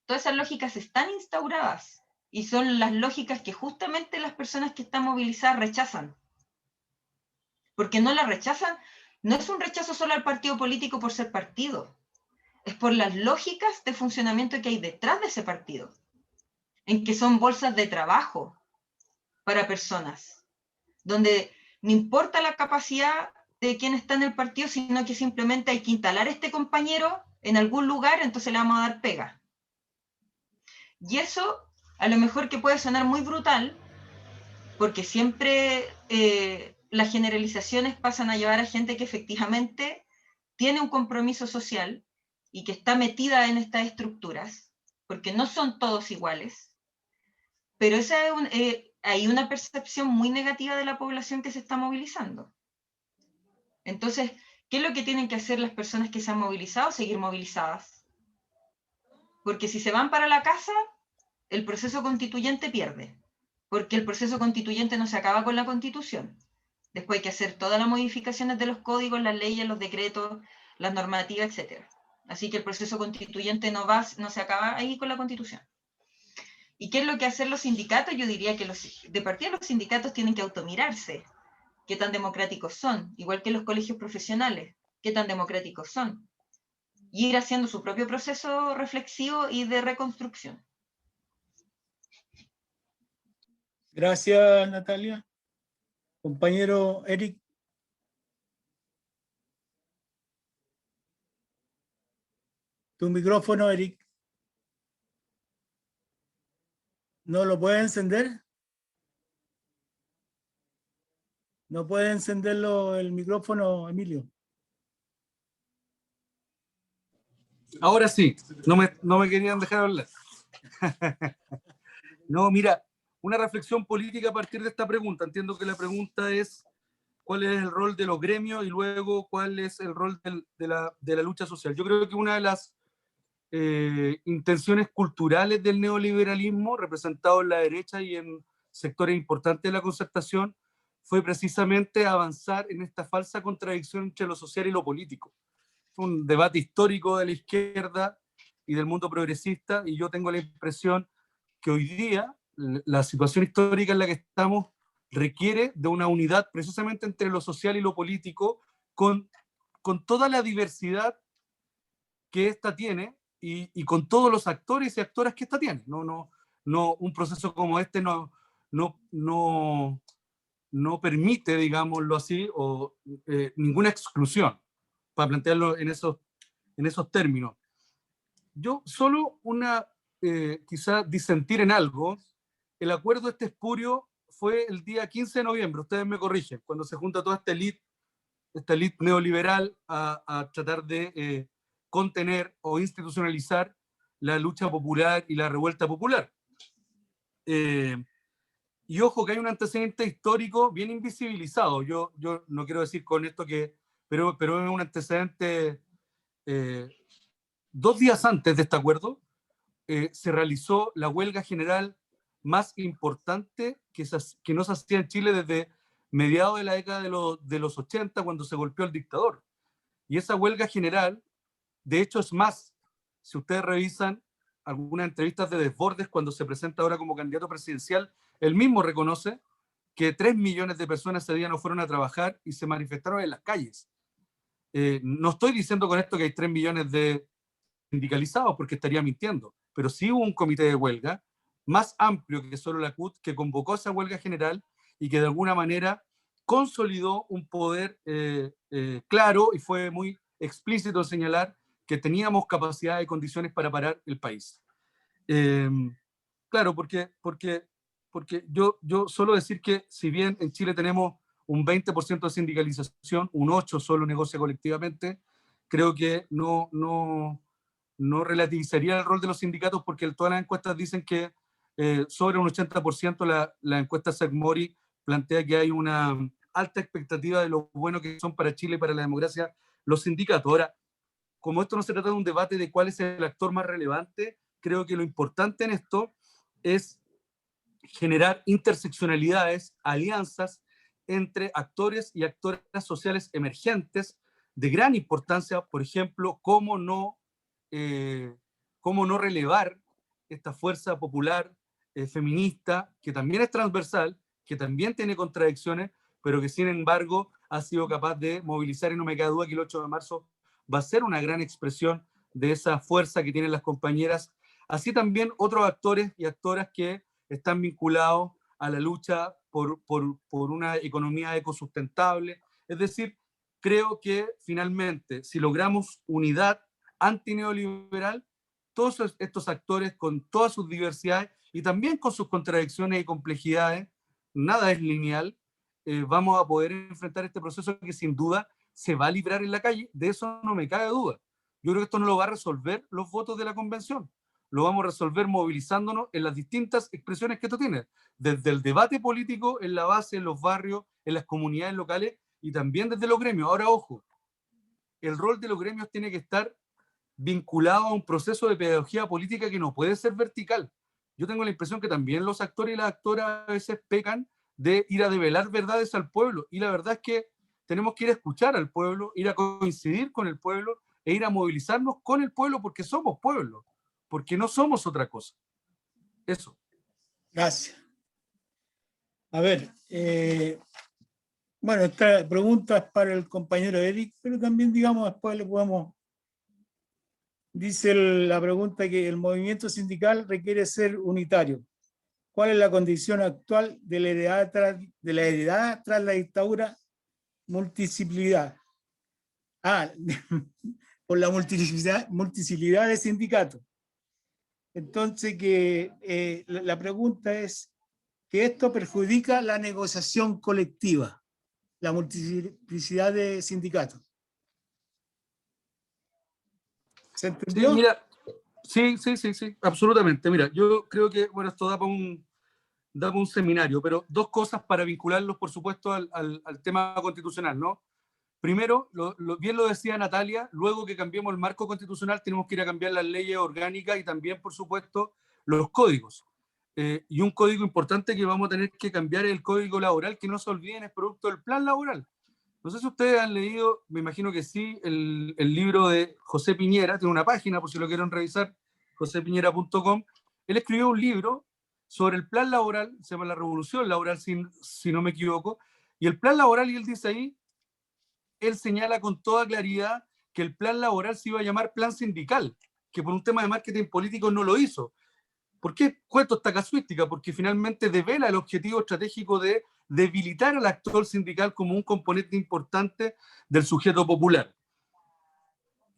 Todas esas lógicas están instauradas y son las lógicas que justamente las personas que están movilizadas rechazan. Porque no la rechazan, no es un rechazo solo al partido político por ser partido, es por las lógicas de funcionamiento que hay detrás de ese partido, en que son bolsas de trabajo para personas, donde no importa la capacidad de quien está en el partido, sino que simplemente hay que instalar a este compañero en algún lugar, entonces le vamos a dar pega. Y eso, a lo mejor que puede sonar muy brutal, porque siempre las generalizaciones pasan a llevar a gente que efectivamente tiene un compromiso social y que está metida en estas estructuras, porque no son todos iguales, pero hay una percepción muy negativa de la población que se está movilizando. Entonces, ¿qué es lo que tienen que hacer las personas que se han movilizado? Seguir movilizadas. Porque si se van para la casa, el proceso constituyente pierde, porque el proceso constituyente no se acaba con la Constitución. Después hay que hacer todas las modificaciones de los códigos, las leyes, los decretos, las normativas, etc. Así que el proceso constituyente no se acaba ahí con la Constitución. ¿Y qué es lo que hacen los sindicatos? Yo diría que de partida los sindicatos tienen que automirarse. ¿Qué tan democráticos son? Igual que los colegios profesionales. ¿Qué tan democráticos son? Y ir haciendo su propio proceso reflexivo y de reconstrucción. Gracias, Natalia. Compañero Eric. Tu micrófono, Eric. ¿No lo puede encender? ¿No puede encenderlo el micrófono, Emilio? Ahora sí, no me querían dejar hablar. No, mira, una reflexión política a partir de esta pregunta. Entiendo que la pregunta es cuál es el rol de los gremios y luego cuál es el rol de la lucha social. Yo creo que una de las intenciones culturales del neoliberalismo, representado en la derecha y en sectores importantes de la concertación, fue precisamente avanzar en esta falsa contradicción entre lo social y lo político. Un debate histórico de la izquierda y del mundo progresista, y yo tengo la impresión que hoy día la situación histórica en la que estamos requiere de una unidad precisamente entre lo social y lo político, con toda la diversidad que ésta tiene y con todos los actores y actoras que ésta tiene. No, un proceso como este no permite, digámoslo así, ninguna exclusión, para plantearlo en esos términos. Yo solo quizá disentir en algo. El acuerdo este espurio fue el día 15 de noviembre, ustedes me corrigen, cuando se junta toda esta élite neoliberal a tratar de contener o institucionalizar la lucha popular y la revuelta popular. Y ojo que hay un antecedente histórico bien invisibilizado. Yo no quiero decir con esto pero es un antecedente. 2 días antes de este acuerdo, se realizó la huelga general más importante que no se hacía en Chile desde mediados de la década de los 80, cuando se golpeó el dictador. Y esa huelga general, de hecho, es más, si ustedes revisan algunas entrevistas de Desbordes cuando se presenta ahora como candidato presidencial, él mismo reconoce que 3 millones de personas ese día no fueron a trabajar y se manifestaron en las calles. No estoy diciendo con esto que hay 3 millones de sindicalizados, porque estaría mintiendo, pero sí hubo un comité de huelga más amplio que solo la CUT, que convocó esa huelga general y que de alguna manera consolidó un poder claro, y fue muy explícito en señalar que teníamos capacidad y condiciones para parar el país. Claro, porque yo solo decir que si bien en Chile tenemos un 20% de sindicalización, un 8% solo negocia colectivamente, creo que no relativizaría el rol de los sindicatos, porque todas las encuestas dicen que sobre un 80%, la encuesta SECMORI plantea que hay una alta expectativa de lo bueno que son para Chile y para la democracia los sindicatos. Ahora, como esto no se trata de un debate de cuál es el actor más relevante, creo que lo importante en esto es generar interseccionalidades, alianzas entre actores y actoras sociales emergentes de gran importancia. Por ejemplo, cómo no relevar esta fuerza popular feminista, que también es transversal, que también tiene contradicciones, pero que sin embargo ha sido capaz de movilizar, y no me queda duda que el 8 de marzo va a ser una gran expresión de esa fuerza que tienen las compañeras. Así también otros actores y actoras que están vinculados a la lucha por una economía ecosustentable. Es decir, creo que finalmente, si logramos unidad antineoliberal, todos estos actores con todas sus diversidades y también con sus contradicciones y complejidades, nada es lineal, vamos a poder enfrentar este proceso que sin duda se va a librar en la calle. De eso no me cabe duda. Yo creo que esto no lo va a resolver los votos de la convención, lo vamos a resolver movilizándonos en las distintas expresiones que esto tiene, desde el debate político en la base, en los barrios, en las comunidades locales y también desde los gremios. Ahora, ojo, el rol de los gremios tiene que estar vinculado a un proceso de pedagogía política que no puede ser vertical. Yo tengo la impresión que también los actores y las actoras a veces pecan de ir a develar verdades al pueblo, y la verdad es que tenemos que ir a escuchar al pueblo, ir a coincidir con el pueblo e ir a movilizarnos con el pueblo, porque somos pueblo, porque no somos otra cosa. Eso. Gracias. A ver, bueno, esta pregunta es para el compañero Eric, pero también, digamos, después le podemos... Dice la pregunta que el movimiento sindical requiere ser unitario. ¿Cuál es la condición actual de la heredad tras la dictadura? Multiplicidad. Por la multiplicidad de sindicatos. Entonces, la pregunta es que esto perjudica la negociación colectiva, la multiplicidad de sindicatos. ¿Se entendió? Sí, mira, sí, absolutamente. Mira, yo creo que, bueno, esto da para un seminario, pero dos cosas para vincularlos, por supuesto, al tema constitucional, ¿no? Primero, bien lo decía Natalia, luego que cambiemos el marco constitucional tenemos que ir a cambiar las leyes orgánicas y también, por supuesto, los códigos. Y un código importante que vamos a tener que cambiar es el código laboral, que no se olviden, es producto del plan laboral. No sé si ustedes han leído, me imagino que sí, el libro de José Piñera, tiene una página por si lo quieren revisar, josepiñera.com. Él escribió un libro sobre el plan laboral, se llama La Revolución Laboral, si no me equivoco, y el plan laboral, y él dice ahí, él señala con toda claridad que el plan laboral se iba a llamar plan sindical, que por un tema de marketing político no lo hizo. ¿Por qué cuento esta casuística? Porque finalmente devela el objetivo estratégico de debilitar al actor sindical como un componente importante del sujeto popular.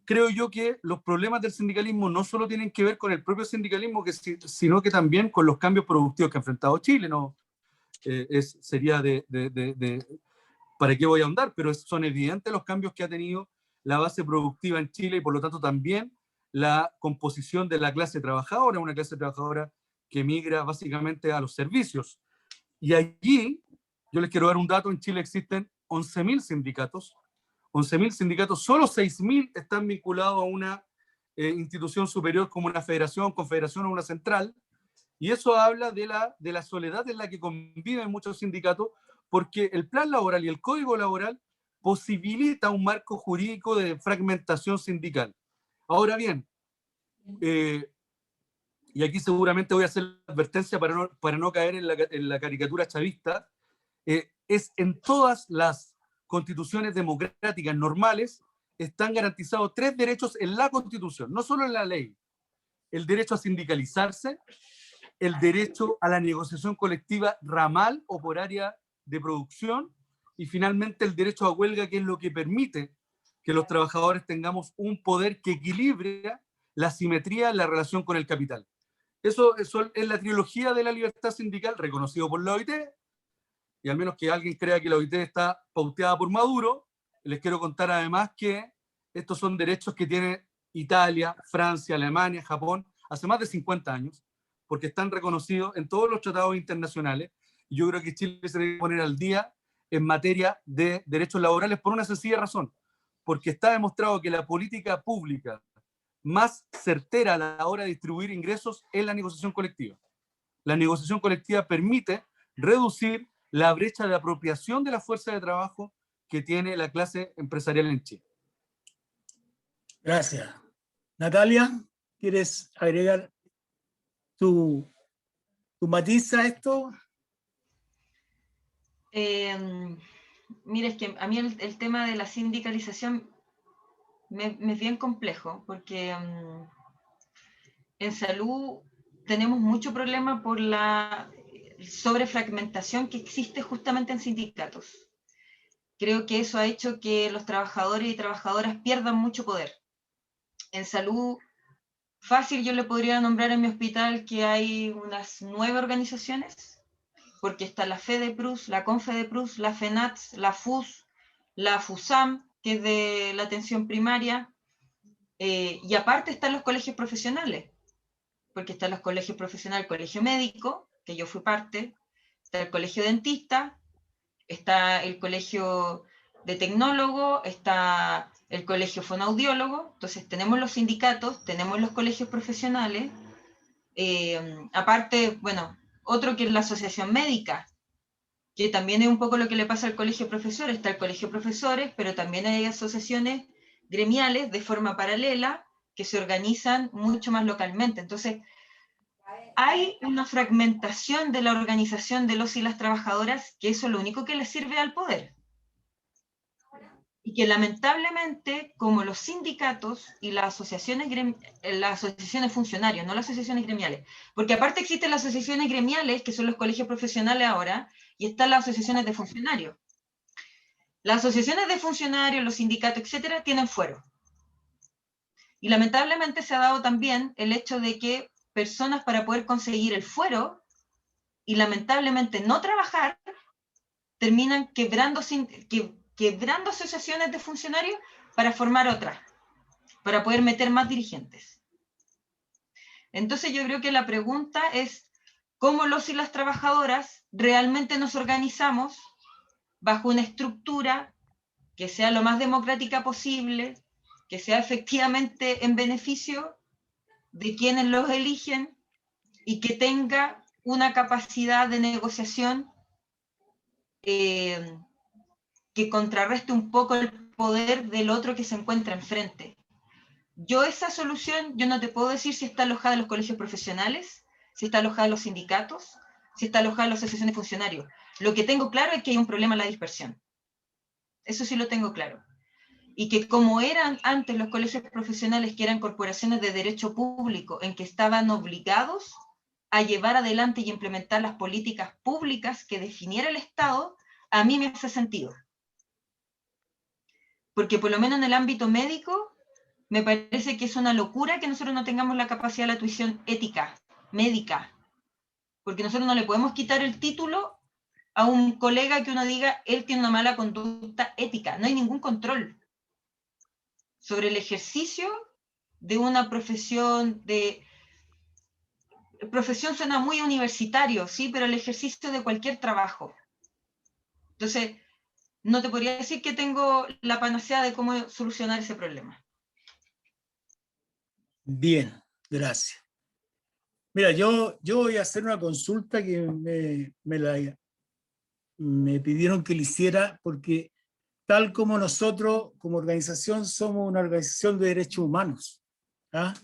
Creo yo que los problemas del sindicalismo no solo tienen que ver con el propio sindicalismo, sino que también con los cambios productivos que ha enfrentado Chile, ¿no? Sería ¿para qué voy a ahondar? Pero son evidentes los cambios que ha tenido la base productiva en Chile y por lo tanto también la composición de la clase trabajadora, una clase trabajadora que migra básicamente a los servicios. Y allí, yo les quiero dar un dato, en Chile existen 11.000 sindicatos, solo 6.000 están vinculados a una institución superior como una federación, confederación o una central, y eso habla de la soledad en la que conviven muchos sindicatos, porque el plan laboral y el código laboral posibilita un marco jurídico de fragmentación sindical. Ahora bien, y aquí seguramente voy a hacer la advertencia para no caer en la caricatura chavista, es en todas las constituciones democráticas normales están garantizados 3 derechos en la Constitución, no solo en la ley. El derecho a sindicalizarse, el derecho a la negociación colectiva ramal o por área de producción y finalmente el derecho a huelga, que es lo que permite que los trabajadores tengamos un poder que equilibre la simetría en la relación con el capital. Eso es la trilogía de la libertad sindical, reconocido por la OIT, y al menos que alguien crea que la OIT está pauteada por Maduro, les quiero contar además que estos son derechos que tiene Italia, Francia, Alemania, Japón, hace más de 50 años, porque están reconocidos en todos los tratados internacionales, y yo creo que Chile se debe poner al día en materia de derechos laborales por una sencilla razón, porque está demostrado que la política pública más certera a la hora de distribuir ingresos es la negociación colectiva. La negociación colectiva permite reducir la brecha de apropiación de la fuerza de trabajo que tiene la clase empresarial en Chile. Gracias. Natalia, ¿quieres agregar tu matiz a esto? Mira, es que a mí el tema de la sindicalización me es bien complejo, porque en salud tenemos mucho problema por la sobrefragmentación que existe justamente en sindicatos. Creo que eso ha hecho que los trabajadores y trabajadoras pierdan mucho poder. En salud, fácil yo le podría nombrar en mi hospital que hay unas 9 organizaciones, porque está la FEDEPRUS, la CONFEDEPRUS, la FENATS, la FUS, la FUSAM, que es de la atención primaria, y aparte están los colegios profesionales, porque están los colegios profesionales, el colegio médico, que yo fui parte, está el colegio dentista, está el colegio de tecnólogo, está el colegio fonoaudiólogo, entonces tenemos los sindicatos, tenemos los colegios profesionales, aparte, bueno, otro que es la asociación médica, que también es un poco lo que le pasa al colegio de profesores, está el colegio de profesores, pero también hay asociaciones gremiales de forma paralela que se organizan mucho más localmente. Entonces, hay una fragmentación de la organización de los y las trabajadoras, que eso es lo único que les sirve al poder. Y que lamentablemente, como los sindicatos y las asociaciones funcionarios, no las asociaciones gremiales, porque aparte existen las asociaciones gremiales, que son los colegios profesionales ahora, y están las asociaciones de funcionarios. Las asociaciones de funcionarios, los sindicatos, etcétera, tienen fuero. Y lamentablemente se ha dado también el hecho de que personas, para poder conseguir el fuero y lamentablemente no trabajar, terminan quebrando asociaciones de funcionarios para formar otras, para poder meter más dirigentes. Entonces yo creo que la pregunta es cómo los y las trabajadoras realmente nos organizamos bajo una estructura que sea lo más democrática posible, que sea efectivamente en beneficio de quienes los eligen y que tenga una capacidad de negociación que contrarreste un poco el poder del otro que se encuentra enfrente. Esa solución, yo no te puedo decir si está alojada en los colegios profesionales, si está alojada en los sindicatos, si está alojada en las asociaciones de funcionarios. Lo que tengo claro es que hay un problema en la dispersión. Eso sí lo tengo claro. Y que como eran antes los colegios profesionales, que eran corporaciones de derecho público, en que estaban obligados a llevar adelante y implementar las políticas públicas que definiera el Estado, a mí me hace sentido. Porque por lo menos en el ámbito médico, me parece que es una locura que nosotros no tengamos la capacidad de la tuición ética, médica. Porque nosotros no le podemos quitar el título a un colega que uno diga, él tiene una mala conducta ética. No hay ningún control sobre el ejercicio de una profesión profesión suena muy universitario, sí, pero el ejercicio de cualquier trabajo. Entonces, no te podría decir que tengo la panacea de cómo solucionar ese problema. Bien, gracias. Mira, yo voy a hacer una consulta que me pidieron que le hiciera, porque tal como nosotros como organización somos una organización de derechos humanos, ¿ah?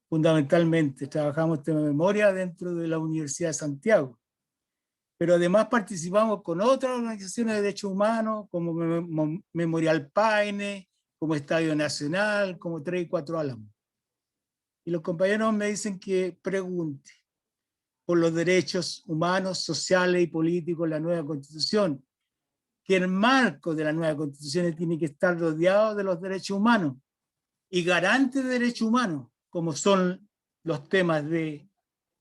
Fundamentalmente trabajamos en memoria dentro de la Universidad de Santiago, pero además participamos con otras organizaciones de derechos humanos como Memorial Paine, como Estadio Nacional, como 3 y 4 Álamos. Y los compañeros me dicen que pregunte por los derechos humanos, sociales y políticos en la nueva Constitución, que el marco de la nueva Constitución tiene que estar rodeado de los derechos humanos y garantes de derechos humanos, como son los temas de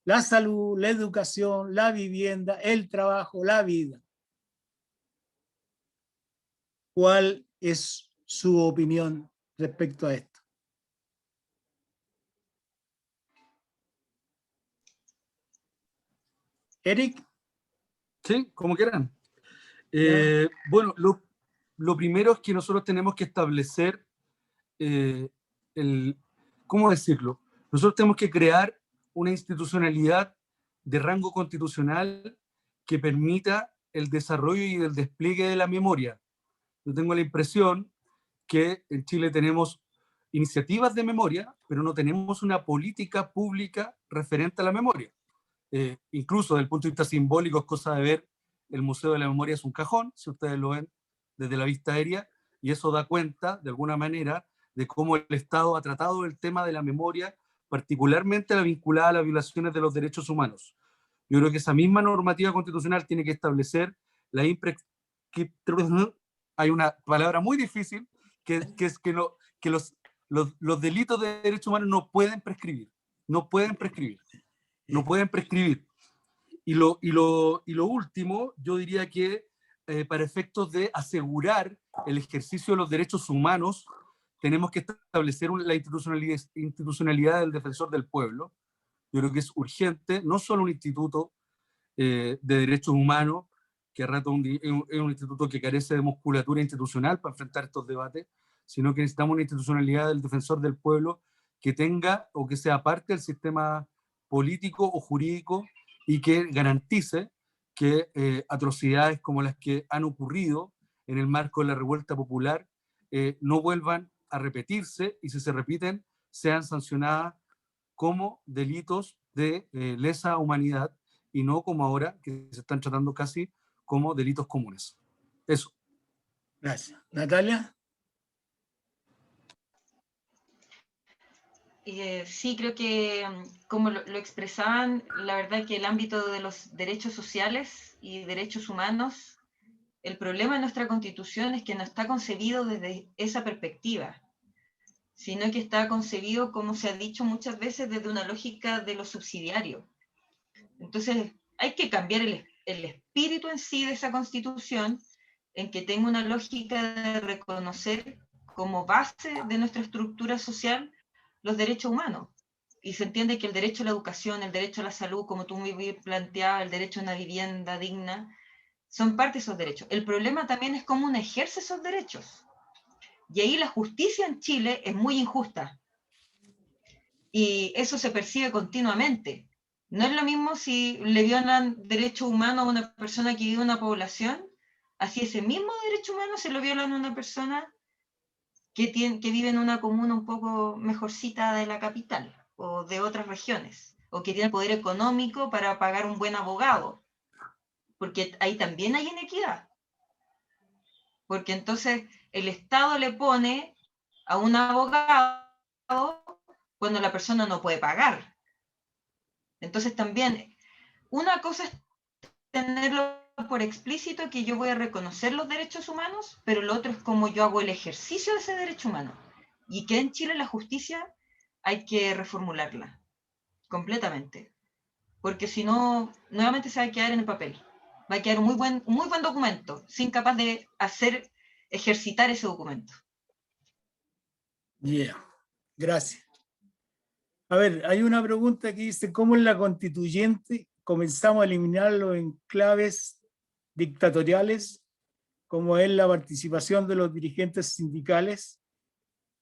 la salud, la educación, la vivienda, el trabajo, la vida. ¿Cuál es su opinión respecto a esto? Eric. Sí, como quieran. Bueno, lo primero es que nosotros tenemos que establecer ¿cómo decirlo? Nosotros tenemos que crear una institucionalidad de rango constitucional que permita el desarrollo y el despliegue de la memoria. Yo tengo la impresión que en Chile tenemos iniciativas de memoria, pero no tenemos una política pública referente a la memoria. Incluso desde el punto de vista simbólico es cosa de ver, el Museo de la Memoria es un cajón, si ustedes lo ven desde la vista aérea, y eso da cuenta, de alguna manera, de cómo el Estado ha tratado el tema de la memoria, particularmente la vinculada a las violaciones de los derechos humanos. Yo creo que esa misma normativa constitucional tiene que establecer la hay una palabra muy difícil, que es que los delitos de derechos humanos no pueden prescribir. No pueden prescribir. No pueden prescribir. Y lo último, yo diría que para efectos de asegurar el ejercicio de los derechos humanos, tenemos que establecer la institucionalidad del defensor del pueblo. Yo creo que es urgente, no solo un instituto de derechos humanos, que a rato es un instituto que carece de musculatura institucional para enfrentar estos debates, sino que necesitamos una institucionalidad del defensor del pueblo que tenga o que sea parte del sistema político o jurídico y que garantice que atrocidades como las que han ocurrido en el marco de la revuelta popular no vuelvan a repetirse, y si se repiten, sean sancionadas como delitos de lesa humanidad y no como ahora, que se están tratando casi como delitos comunes. Eso. Gracias. Natalia. Sí, creo que como lo expresaban, la verdad que el ámbito de los derechos sociales y derechos humanos, el problema de nuestra Constitución es que no está concebido desde esa perspectiva, sino que está concebido, como se ha dicho muchas veces, desde una lógica de lo subsidiario. Entonces, hay que cambiar el espíritu en sí de esa Constitución, en que tenga una lógica de reconocer como base de nuestra estructura social los derechos humanos. Y se entiende que el derecho a la educación, el derecho a la salud, como tú muy bien planteabas, el derecho a una vivienda digna, son parte de esos derechos. El problema también es cómo uno ejerce esos derechos. Y ahí la justicia en Chile es muy injusta. Y eso se percibe continuamente. No es lo mismo si le violan derechos humanos a una persona que vive en una población, así ese mismo derecho humano se lo violan a una persona que vive en una comuna un poco mejorcita de la capital o de otras regiones, o que tiene poder económico para pagar un buen abogado, porque ahí también hay inequidad. Porque entonces el Estado le pone a un abogado cuando la persona no puede pagar. Entonces también, una cosa es tenerlo por explícito que yo voy a reconocer los derechos humanos, pero lo otro es cómo yo hago el ejercicio de ese derecho humano. Y que en Chile la justicia hay que reformularla completamente, porque si no, nuevamente se va a quedar en el papel. Va a quedar un muy buen documento, sin capaz de ejercitar ese documento. Yeah. Gracias. A ver, hay una pregunta que dice, ¿cómo en la constituyente comenzamos a eliminar los enclaves dictatoriales, como es la participación de los dirigentes sindicales,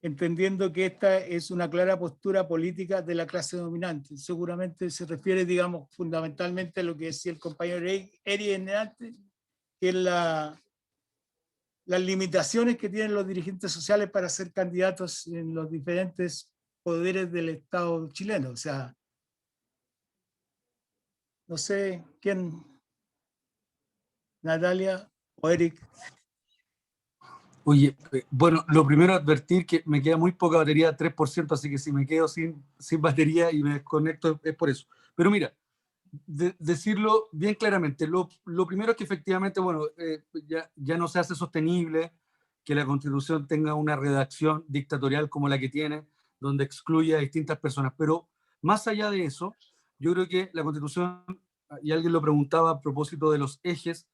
entendiendo que esta es una clara postura política de la clase dominante? Seguramente se refiere, digamos, fundamentalmente a lo que decía el compañero Eri en antes, que es las limitaciones que tienen los dirigentes sociales para ser candidatos en los diferentes poderes del Estado chileno. O sea, no sé quién, Natalia o Eric. Oye, bueno, lo primero advertir que me queda muy poca batería, 3%, así que si me quedo sin batería y me desconecto es por eso. Pero mira, decirlo bien claramente, lo primero es que efectivamente, bueno, ya no se hace sostenible que la Constitución tenga una redacción dictatorial como la que tiene, donde excluye a distintas personas. Pero más allá de eso, yo creo que la Constitución, y alguien lo preguntaba a propósito de los ejes,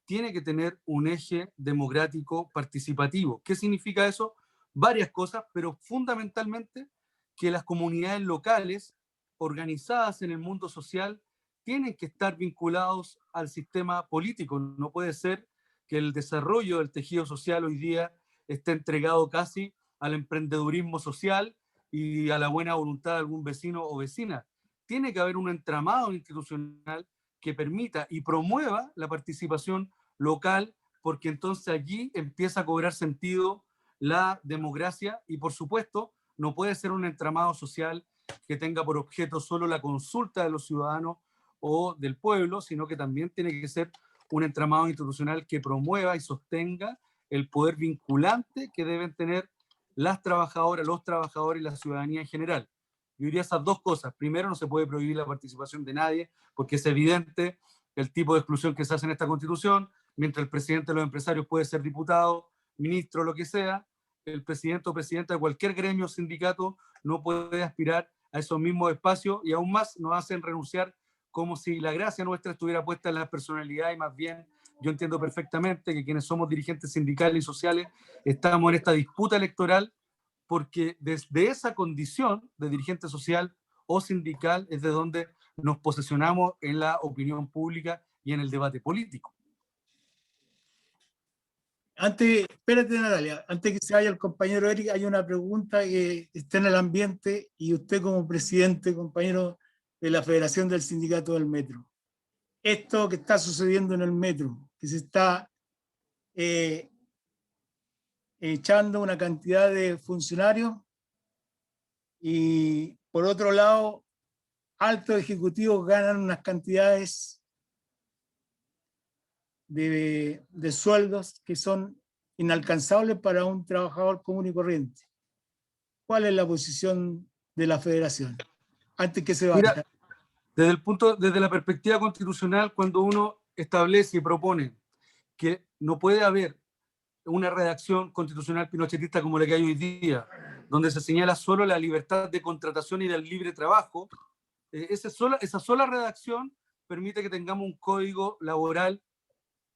tiene que tener un eje democrático participativo. ¿Qué significa eso? Varias cosas, pero fundamentalmente que las comunidades locales organizadas en el mundo social tienen que estar vinculados al sistema político. No puede ser que el desarrollo del tejido social hoy día esté entregado casi al emprendedurismo social y a la buena voluntad de algún vecino o vecina. Tiene que haber un entramado institucional que permita y promueva la participación local, porque entonces allí empieza a cobrar sentido la democracia y, por supuesto, no puede ser un entramado social que tenga por objeto solo la consulta de los ciudadanos o del pueblo, sino que también tiene que ser un entramado institucional que promueva y sostenga el poder vinculante que deben tener las trabajadoras, los trabajadores y la ciudadanía en general. Yo diría esas dos cosas. Primero, no se puede prohibir la participación de nadie, porque es evidente el tipo de exclusión que se hace en esta Constitución. Mientras el presidente de los empresarios puede ser diputado, ministro, lo que sea, el presidente o presidenta de cualquier gremio o sindicato no puede aspirar a esos mismos espacios, y aún más nos hacen renunciar como si la gracia nuestra estuviera puesta en la personalidad, y más bien yo entiendo perfectamente que quienes somos dirigentes sindicales y sociales estamos en esta disputa electoral porque desde esa condición de dirigente social o sindical es de donde nos posicionamos en la opinión pública y en el debate político. Antes, espérate Natalia, antes que se vaya el compañero Eric, hay una pregunta que está en el ambiente y usted como presidente, compañero de la Federación del Sindicato del Metro. Esto que está sucediendo en el metro, que se está echando una cantidad de funcionarios y por otro lado altos ejecutivos ganan unas cantidades de sueldos que son inalcanzables para un trabajador común y corriente. ¿Cuál es la posición de la federación? Antes que se vaya. Mira, desde la perspectiva constitucional, cuando uno establece y propone que no puede haber una redacción constitucional pinochetista como la que hay hoy día, donde se señala solo la libertad de contratación y del libre trabajo, esa sola redacción permite que tengamos un código laboral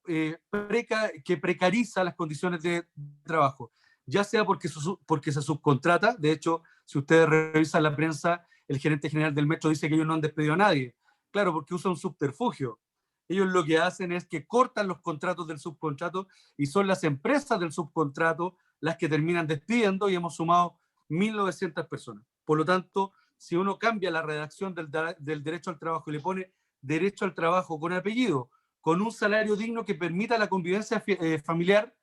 que precariza las condiciones de trabajo, ya sea porque se subcontrata. De hecho, si ustedes revisan la prensa, el gerente general del Metro dice que ellos no han despedido a nadie. Claro, porque usa un subterfugio. Ellos lo que hacen es que cortan los contratos del subcontrato y son las empresas del subcontrato las que terminan despidiendo, y hemos sumado 1.900 personas. Por lo tanto, si uno cambia la redacción del derecho al trabajo y le pone derecho al trabajo con apellido, con un salario digno que permita la convivencia familiar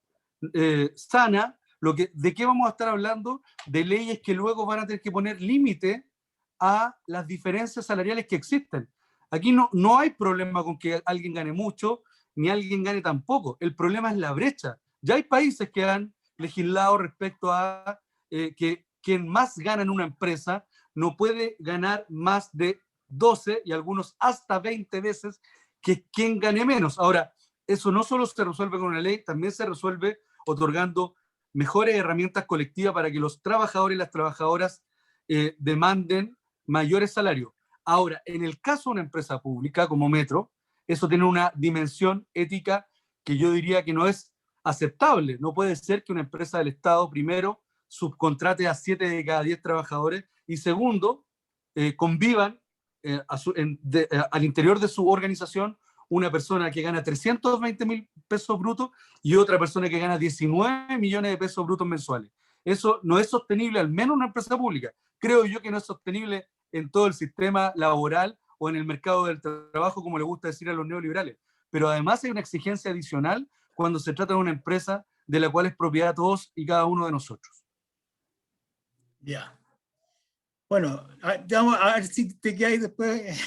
sana, ¿de qué vamos a estar hablando? De leyes que luego van a tener que poner límite a las diferencias salariales que existen. Aquí no hay problema con que alguien gane mucho, ni alguien gane tan poco. El problema es la brecha. Ya hay países que han legislado respecto a que quien más gana en una empresa no puede ganar más de 12 y algunos hasta 20 veces que quien gane menos. Ahora, eso no solo se resuelve con una ley, también se resuelve otorgando mejores herramientas colectivas para que los trabajadores y las trabajadoras demanden mayores salarios. Ahora, en el caso de una empresa pública como Metro, eso tiene una dimensión ética que yo diría que no es aceptable. No puede ser que una empresa del Estado, primero, subcontrate a 7 de cada 10 trabajadores y segundo, convivan al interior de su organización una persona que gana 320.000 pesos brutos y otra persona que gana 19 millones de pesos brutos mensuales. Eso no es sostenible, al menos en una empresa pública. Creo yo que no es sostenible en todo el sistema laboral o en el mercado del trabajo, como le gusta decir a los neoliberales. Pero además hay una exigencia adicional cuando se trata de una empresa de la cual es propiedad de todos y cada uno de nosotros. Ya. Bueno, vamos a ver si te queda ahí después,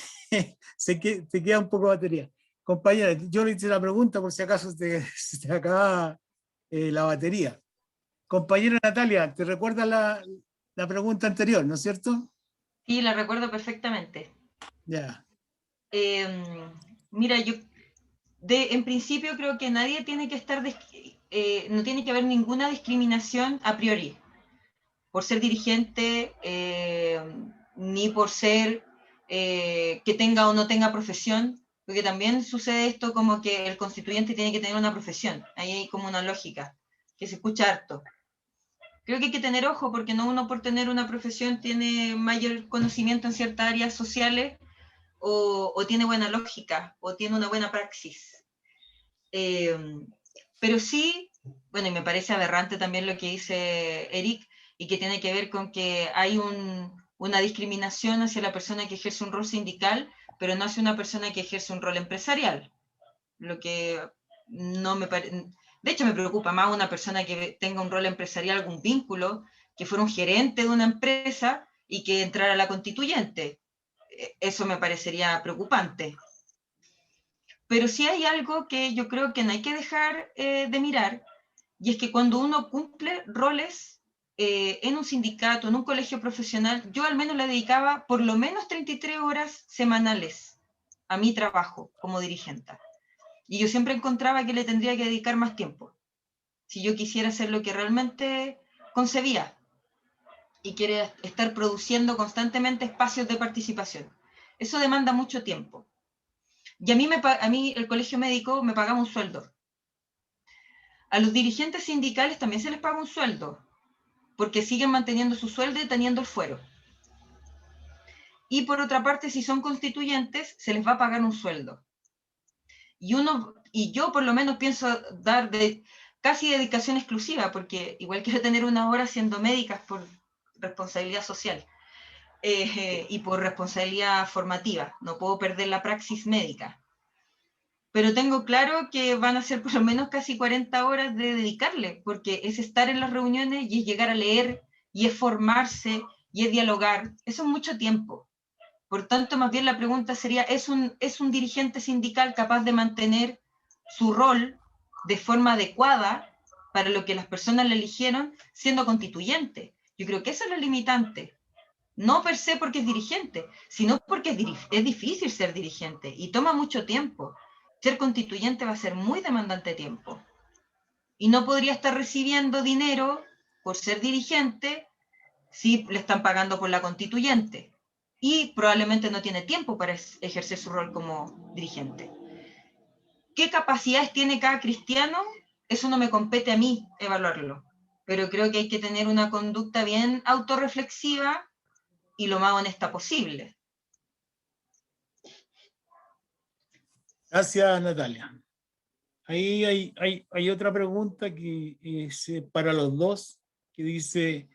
te queda un poco de batería. Compañera, yo le hice la pregunta por si acaso se te acaba la batería. Compañera Natalia, ¿te recuerdas la pregunta anterior, no es cierto? Sí, la recuerdo perfectamente. Ya. Mira, yo en principio creo que nadie tiene que estar, no tiene que haber ninguna discriminación a priori, por ser dirigente, ni por ser que tenga o no tenga profesión, porque también sucede esto como que el constituyente tiene que tener una profesión, ahí hay como una lógica, que se escucha harto. Creo que hay que tener ojo, porque no uno por tener una profesión tiene mayor conocimiento en ciertas áreas sociales, o tiene buena lógica, o tiene una buena praxis. Pero sí, bueno, y me parece aberrante también lo que dice Eric, y que tiene que ver con que hay una discriminación hacia la persona que ejerce un rol sindical, pero no hacia una persona que ejerce un rol empresarial. Lo que no me parece... De hecho, me preocupa más una persona que tenga un rol empresarial, algún vínculo, que fuera un gerente de una empresa y que entrara a la constituyente. Eso me parecería preocupante. Pero sí hay algo que yo creo que no hay que dejar de mirar, y es que cuando uno cumple roles en un sindicato, en un colegio profesional, yo al menos le dedicaba por lo menos 33 horas semanales a mi trabajo como dirigente. Y yo siempre encontraba que le tendría que dedicar más tiempo, si yo quisiera hacer lo que realmente concebía y quiere estar produciendo constantemente espacios de participación. Eso demanda mucho tiempo. Y a mí el colegio médico me pagaba un sueldo. A los dirigentes sindicales también se les paga un sueldo, porque siguen manteniendo su sueldo y teniendo el fuero. Y por otra parte, si son constituyentes, se les va a pagar un sueldo. Y yo por lo menos pienso dar casi dedicación exclusiva, porque igual quiero tener unas horas siendo médicas por responsabilidad social y por responsabilidad formativa. No puedo perder la praxis médica. Pero tengo claro que van a ser por lo menos casi 40 horas de dedicarle, porque es estar en las reuniones y es llegar a leer, y es formarse, y es dialogar. Eso es mucho tiempo. Por tanto, más bien la pregunta sería, ¿es un dirigente sindical capaz de mantener su rol de forma adecuada para lo que las personas le eligieron siendo constituyente? Yo creo que eso es lo limitante. No per se porque es dirigente, sino porque es difícil ser dirigente y toma mucho tiempo. Ser constituyente va a ser muy demandante de tiempo. Y no podría estar recibiendo dinero por ser dirigente si le están pagando por la constituyente. Y probablemente no tiene tiempo para ejercer su rol como dirigente. ¿Qué capacidades tiene cada cristiano? Eso no me compete a mí evaluarlo. Pero creo que hay que tener una conducta bien autorreflexiva y lo más honesta posible. Gracias, Natalia. Ahí hay otra pregunta que es para los dos, que dice,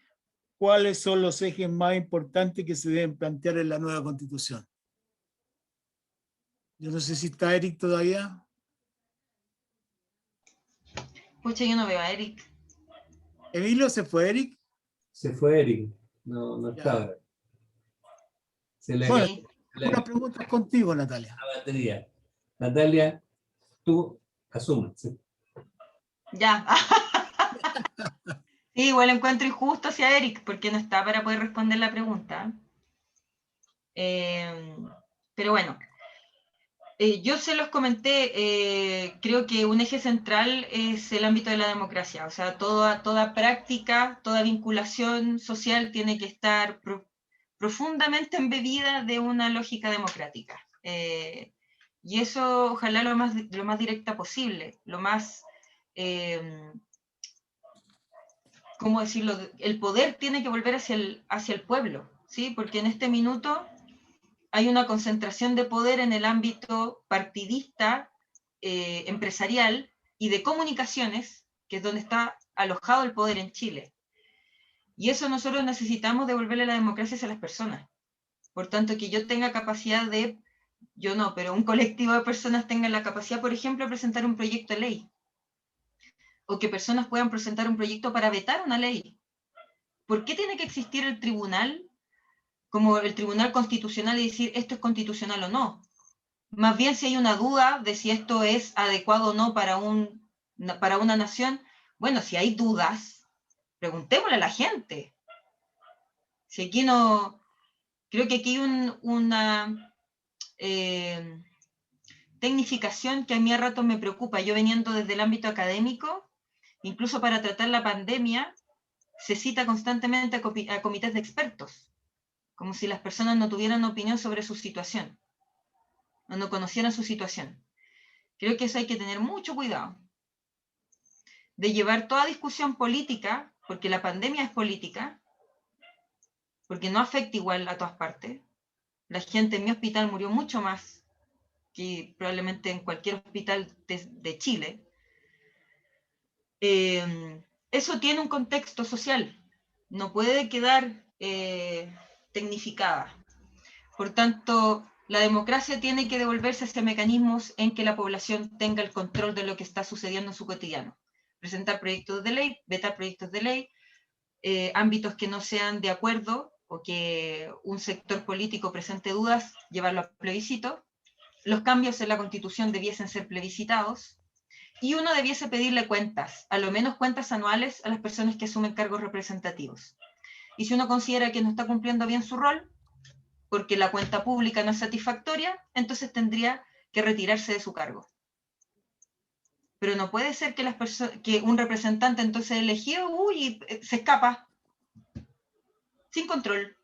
¿cuáles son los ejes más importantes que se deben plantear en la nueva Constitución? Yo no sé si está Eric todavía. Pucha, yo no veo a Eric. ¿Emilio se fue, Eric? Se fue Eric, no Ya. estaba. Se le Bueno, Sí. unas preguntas contigo, Natalia. la batería. Natalia, tú asumes. ¿Sí? Ya. Sí, igual encuentro injusto hacia Eric, porque no está para poder responder la pregunta. Pero bueno, yo se los comenté, creo que un eje central es el ámbito de la democracia, o sea, toda práctica, toda vinculación social tiene que estar profundamente embebida de una lógica democrática. Y eso ojalá lo más directa posible, lo más... ¿cómo decirlo? El poder tiene que volver hacia el pueblo, ¿sí? Porque en este minuto hay una concentración de poder en el ámbito partidista, empresarial y de comunicaciones, que es donde está alojado el poder en Chile. Y eso nosotros necesitamos devolverle la democracia a las personas. Por tanto, que yo tenga capacidad de, yo no, pero un colectivo de personas tenga la capacidad, por ejemplo, de presentar un proyecto de ley. O que personas puedan presentar un proyecto para vetar una ley. ¿Por qué tiene que existir el tribunal, como el tribunal constitucional, y decir esto es constitucional o no? Más bien, si hay una duda de si esto es adecuado o no para una nación, bueno, si hay dudas, preguntémosle a la gente. Si aquí no... Creo que aquí hay una tecnificación que a mí a ratos me preocupa. Yo veniendo desde el ámbito académico, incluso para tratar la pandemia, se cita constantemente a comités de expertos, como si las personas no tuvieran opinión sobre su situación, o no conocieran su situación. Creo que eso hay que tener mucho cuidado, de llevar toda discusión política, porque la pandemia es política, porque no afecta igual a todas partes. La gente en mi hospital murió mucho más que probablemente en cualquier hospital de Chile. Eso tiene un contexto social, no puede quedar tecnificada. Por tanto, la democracia tiene que devolverse a mecanismos en que la población tenga el control de lo que está sucediendo en su cotidiano. Presentar proyectos de ley, vetar proyectos de ley, ámbitos que no sean de acuerdo o que un sector político presente dudas, llevarlo a plebiscito. Los cambios en la Constitución debiesen ser plebiscitados y uno debiese pedirle cuentas, a lo menos cuentas anuales, a las personas que asumen cargos representativos. Y si uno considera que no está cumpliendo bien su rol, porque la cuenta pública no es satisfactoria, entonces tendría que retirarse de su cargo. Pero no puede ser que un representante entonces elegido se escapa, sin control.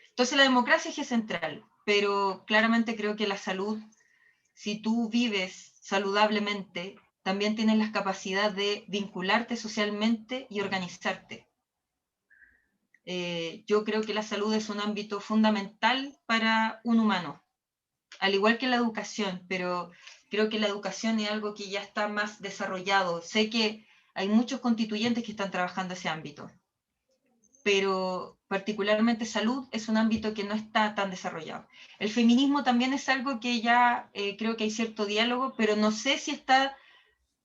Entonces la democracia es central, pero claramente creo que la salud, si tú vives saludablemente, también tienes la capacidad de vincularte socialmente y organizarte. Yo creo que la salud es un ámbito fundamental para un humano, al igual que la educación, pero creo que la educación es algo que ya está más desarrollado. Sé que hay muchos constituyentes que están trabajando ese ámbito, pero particularmente salud es un ámbito que no está tan desarrollado. El feminismo también es algo que ya creo que hay cierto diálogo, pero no sé si está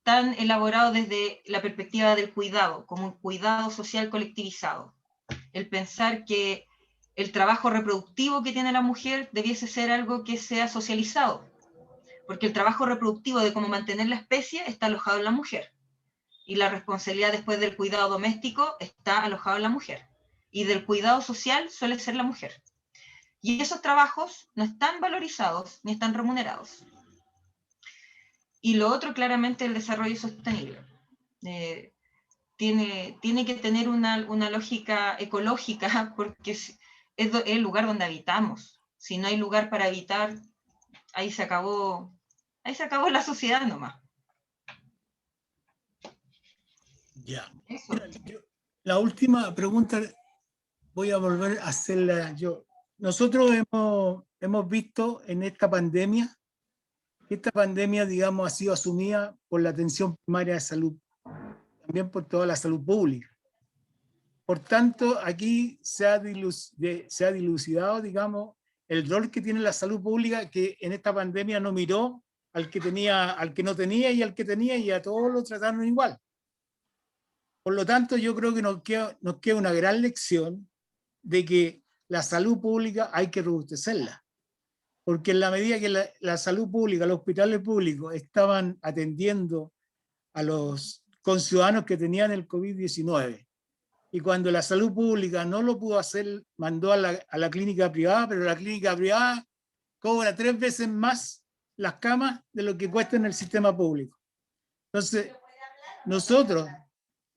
tan elaborado desde la perspectiva del cuidado, como un cuidado social colectivizado. El pensar que el trabajo reproductivo que tiene la mujer debiese ser algo que sea socializado, porque el trabajo reproductivo de cómo mantener la especie está alojado en la mujer, y la responsabilidad después del cuidado doméstico está alojado en la mujer, y del cuidado social suele ser la mujer. Y esos trabajos no están valorizados ni están remunerados. Y lo otro, claramente, el desarrollo sostenible. Tiene que tener una lógica ecológica, porque es el lugar donde habitamos. Si no hay lugar para habitar, ahí se acabó la sociedad nomás. Ya. Eso. La última pregunta voy a volver a hacerla yo. Nosotros hemos visto en esta pandemia, digamos, ha sido asumida por la atención primaria de salud, también por toda la salud pública. Por tanto, aquí se ha dilucidado, digamos, el rol que tiene la salud pública, que en esta pandemia no miró al que no tenía y al que tenía, y a todos lo trataron igual. Por lo tanto, yo creo que nos queda una gran lección de que la salud pública hay que robustecerla. Porque en la medida que la salud pública, los hospitales públicos estaban atendiendo a los conciudadanos que tenían el COVID-19, y cuando la salud pública no lo pudo hacer, mandó a la clínica privada, pero la clínica privada cobra 3 veces más las camas de lo que cuesta en el sistema público. Entonces, nosotros,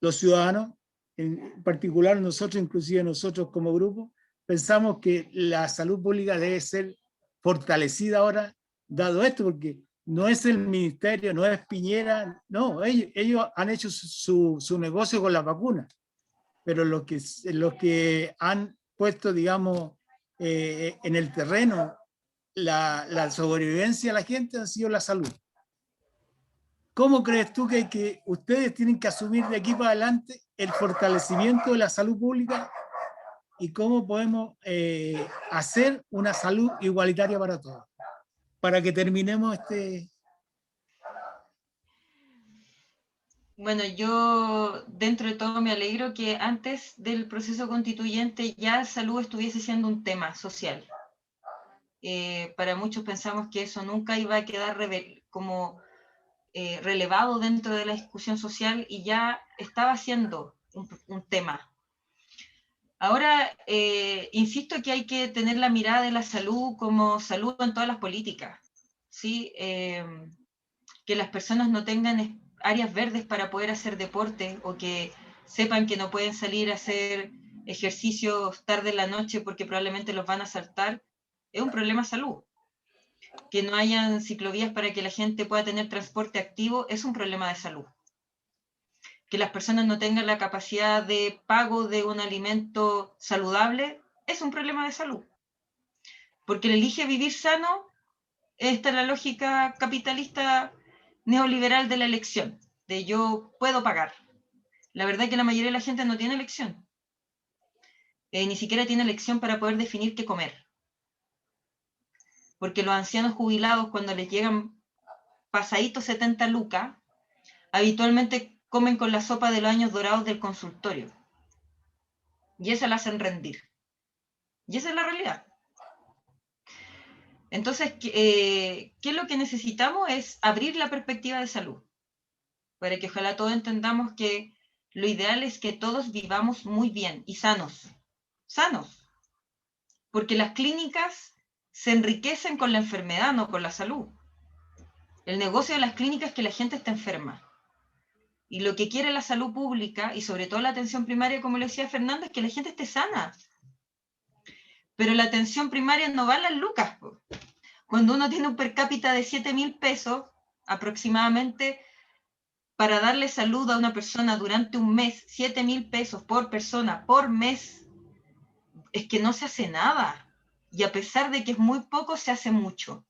los ciudadanos, en particular nosotros, inclusive nosotros como grupo, pensamos que la salud pública debe ser fortalecida ahora, dado esto, porque no es el ministerio, no es Piñera, no, ellos han hecho su negocio con las vacunas, pero los que han puesto, digamos, en el terreno la sobrevivencia de la gente han sido la salud. ¿Cómo crees tú que ustedes tienen que asumir de aquí para adelante el fortalecimiento de la salud pública y cómo podemos hacer una salud igualitaria para todos? Para que terminemos Bueno, yo dentro de todo me alegro que antes del proceso constituyente ya salud estuviese siendo un tema social. Para muchos pensamos que eso nunca iba a quedar relevado dentro de la discusión social, y ya estaba siendo un tema. Ahora, insisto que hay que tener la mirada de la salud como salud en todas las políticas, ¿sí? Que las personas no tengan áreas verdes para poder hacer deporte, o que sepan que no pueden salir a hacer ejercicios tarde en la noche porque probablemente los van a asaltar, es un problema de salud. Que no hayan ciclovías para que la gente pueda tener transporte activo es un problema de salud. Que las personas no tengan la capacidad de pago de un alimento saludable es un problema de salud. Porque el elige vivir sano, esta es la lógica capitalista neoliberal de la elección, de yo puedo pagar. La verdad es que la mayoría de la gente no tiene elección. Ni siquiera tiene elección para poder definir qué comer. Porque los ancianos jubilados, cuando les llegan pasaditos 70 lucas, habitualmente comen con la sopa de los años dorados del consultorio. Y esa la hacen rendir. Y esa es la realidad. Entonces, ¿qué es lo que necesitamos? Es abrir la perspectiva de salud, para que ojalá todos entendamos que lo ideal es que todos vivamos muy bien y sanos. Sanos. Porque las clínicas se enriquecen con la enfermedad, no con la salud. El negocio de las clínicas es que la gente esté enferma. Y lo que quiere la salud pública, y sobre todo la atención primaria, como le decía Fernando, es que la gente esté sana. Pero la atención primaria no va a las lucas. Cuando uno tiene un per cápita de 7.000 pesos, aproximadamente, para darle salud a una persona durante un mes, 7.000 pesos por persona, por mes, es que no se hace nada. Y a pesar de que es muy poco, se hace mucho.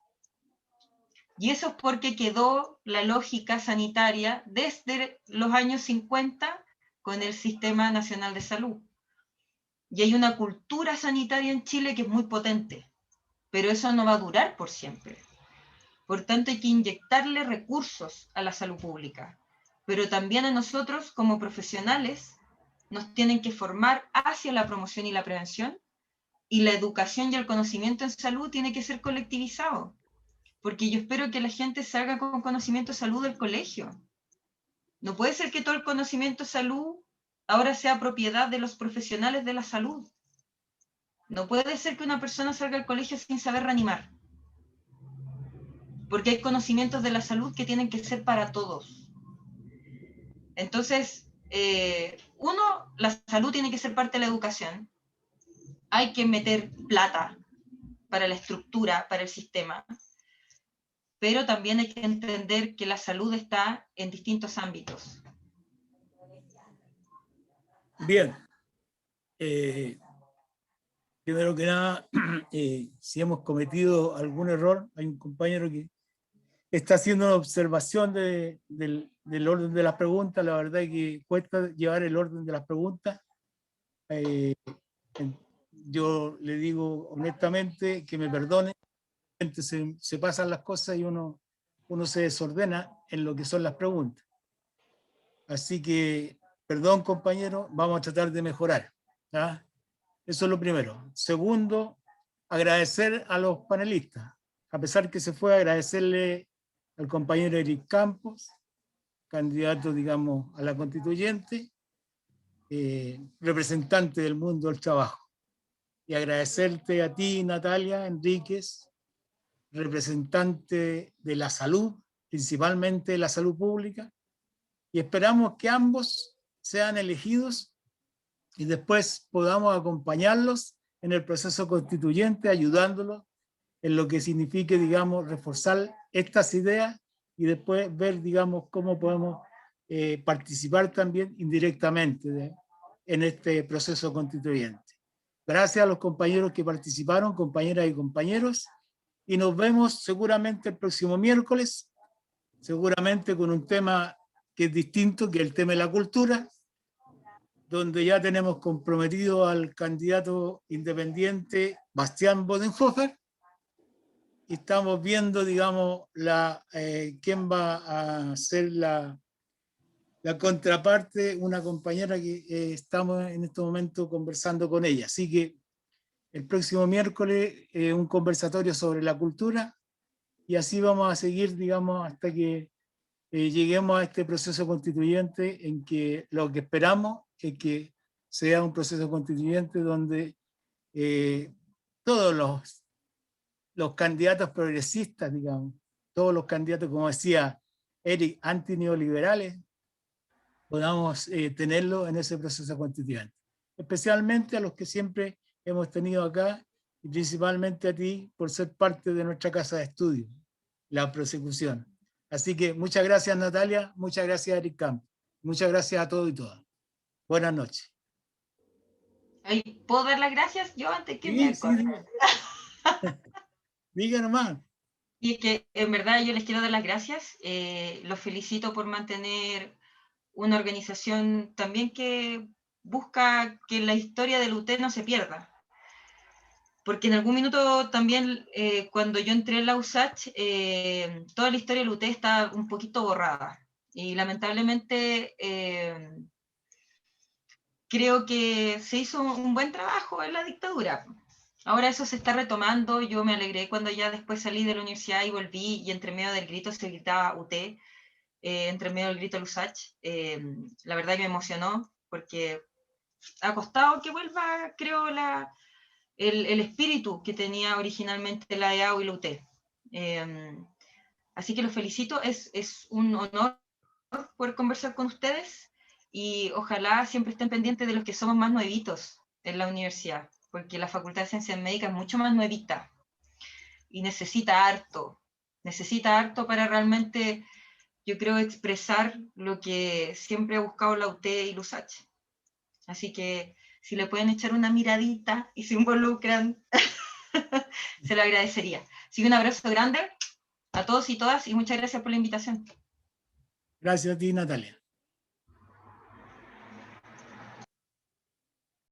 Y eso es porque quedó la lógica sanitaria desde los años 50 con el Sistema Nacional de Salud. Y hay una cultura sanitaria en Chile que es muy potente, pero eso no va a durar por siempre. Por tanto, hay que inyectarle recursos a la salud pública, pero también a nosotros como profesionales nos tienen que formar hacia la promoción y la prevención, y la educación y el conocimiento en salud tiene que ser colectivizado, porque yo espero que la gente salga con conocimiento de salud del colegio. No puede ser que todo el conocimiento de salud ahora sea propiedad de los profesionales de la salud. No puede ser que una persona salga al colegio sin saber reanimar, porque hay conocimientos de la salud que tienen que ser para todos. Entonces, uno, la salud tiene que ser parte de la educación. Hay que meter plata para la estructura, para el sistema, pero también hay que entender que la salud está en distintos ámbitos. Bien. Primero que nada, si hemos cometido algún error, hay un compañero que está haciendo una observación del orden de las preguntas. La verdad es que cuesta llevar el orden de las preguntas. Yo le digo honestamente que me perdone, se pasan las cosas y uno se desordena en lo que son las preguntas. Así que, perdón compañero, vamos a tratar de mejorar, ¿ah? Eso es lo primero. Segundo, agradecer a los panelistas. A pesar que se fue, agradecerle al compañero Eric Campos, candidato, digamos, a la constituyente, representante del mundo del trabajo. Y agradecerte a ti, Natalia Enríquez, representante de la salud, principalmente de la salud pública, y esperamos que ambos sean elegidos y después podamos acompañarlos en el proceso constituyente, ayudándolos en lo que signifique, digamos, reforzar estas ideas y después ver, digamos, cómo podemos participar también indirectamente en este proceso constituyente. Gracias a los compañeros que participaron, compañeras y compañeros, y nos vemos seguramente el próximo miércoles, seguramente con un tema que es distinto, que es el tema de la cultura, donde ya tenemos comprometido al candidato independiente Bastián Bodenhofer, y estamos viendo, digamos, quién va a ser la contraparte, una compañera que estamos en este momento conversando con ella. Así que el próximo miércoles un conversatorio sobre la cultura, y así vamos a seguir, digamos, hasta que lleguemos a este proceso constituyente, en que lo que esperamos es que sea un proceso constituyente donde todos los candidatos progresistas, digamos, todos los candidatos, como decía Eric, antineoliberales, podamos tenerlo en ese proceso constituyente. Especialmente a los que siempre hemos tenido acá, y principalmente a ti por ser parte de nuestra casa de estudio, la prosecución. Así que muchas gracias, Natalia, muchas gracias, Eric Camp, muchas gracias a todos y todas. Buenas noches. ¿Puedo dar las gracias yo antes que Sí, me sí, corten? diga nomás. Y es que en verdad yo les quiero dar las gracias. Los felicito por mantener una organización también que busca que la historia del UT no se pierda. Porque en algún minuto también, cuando yo entré en la USACH, toda la historia del UT está un poquito borrada. Y lamentablemente creo que se hizo un buen trabajo en la dictadura. Ahora eso se está retomando. Yo me alegré cuando ya después salí de la universidad y volví, y entre medio del grito se gritaba UT, entre medio del grito USACH. La verdad que me emocionó, porque ha costado que vuelva, creo, el espíritu que tenía originalmente la EAU y la UT. Así que los felicito, es un honor poder conversar con ustedes, y ojalá siempre estén pendientes de los que somos más nuevitos en la universidad, porque la Facultad de Ciencias Médicas es mucho más nuevita y necesita harto para realmente, yo creo, expresar lo que siempre ha buscado la UT y la USACH. Así que si le pueden echar una miradita y se involucran, se lo agradecería. Así que un abrazo grande a todos y todas, y muchas gracias por la invitación. Gracias a ti, Natalia.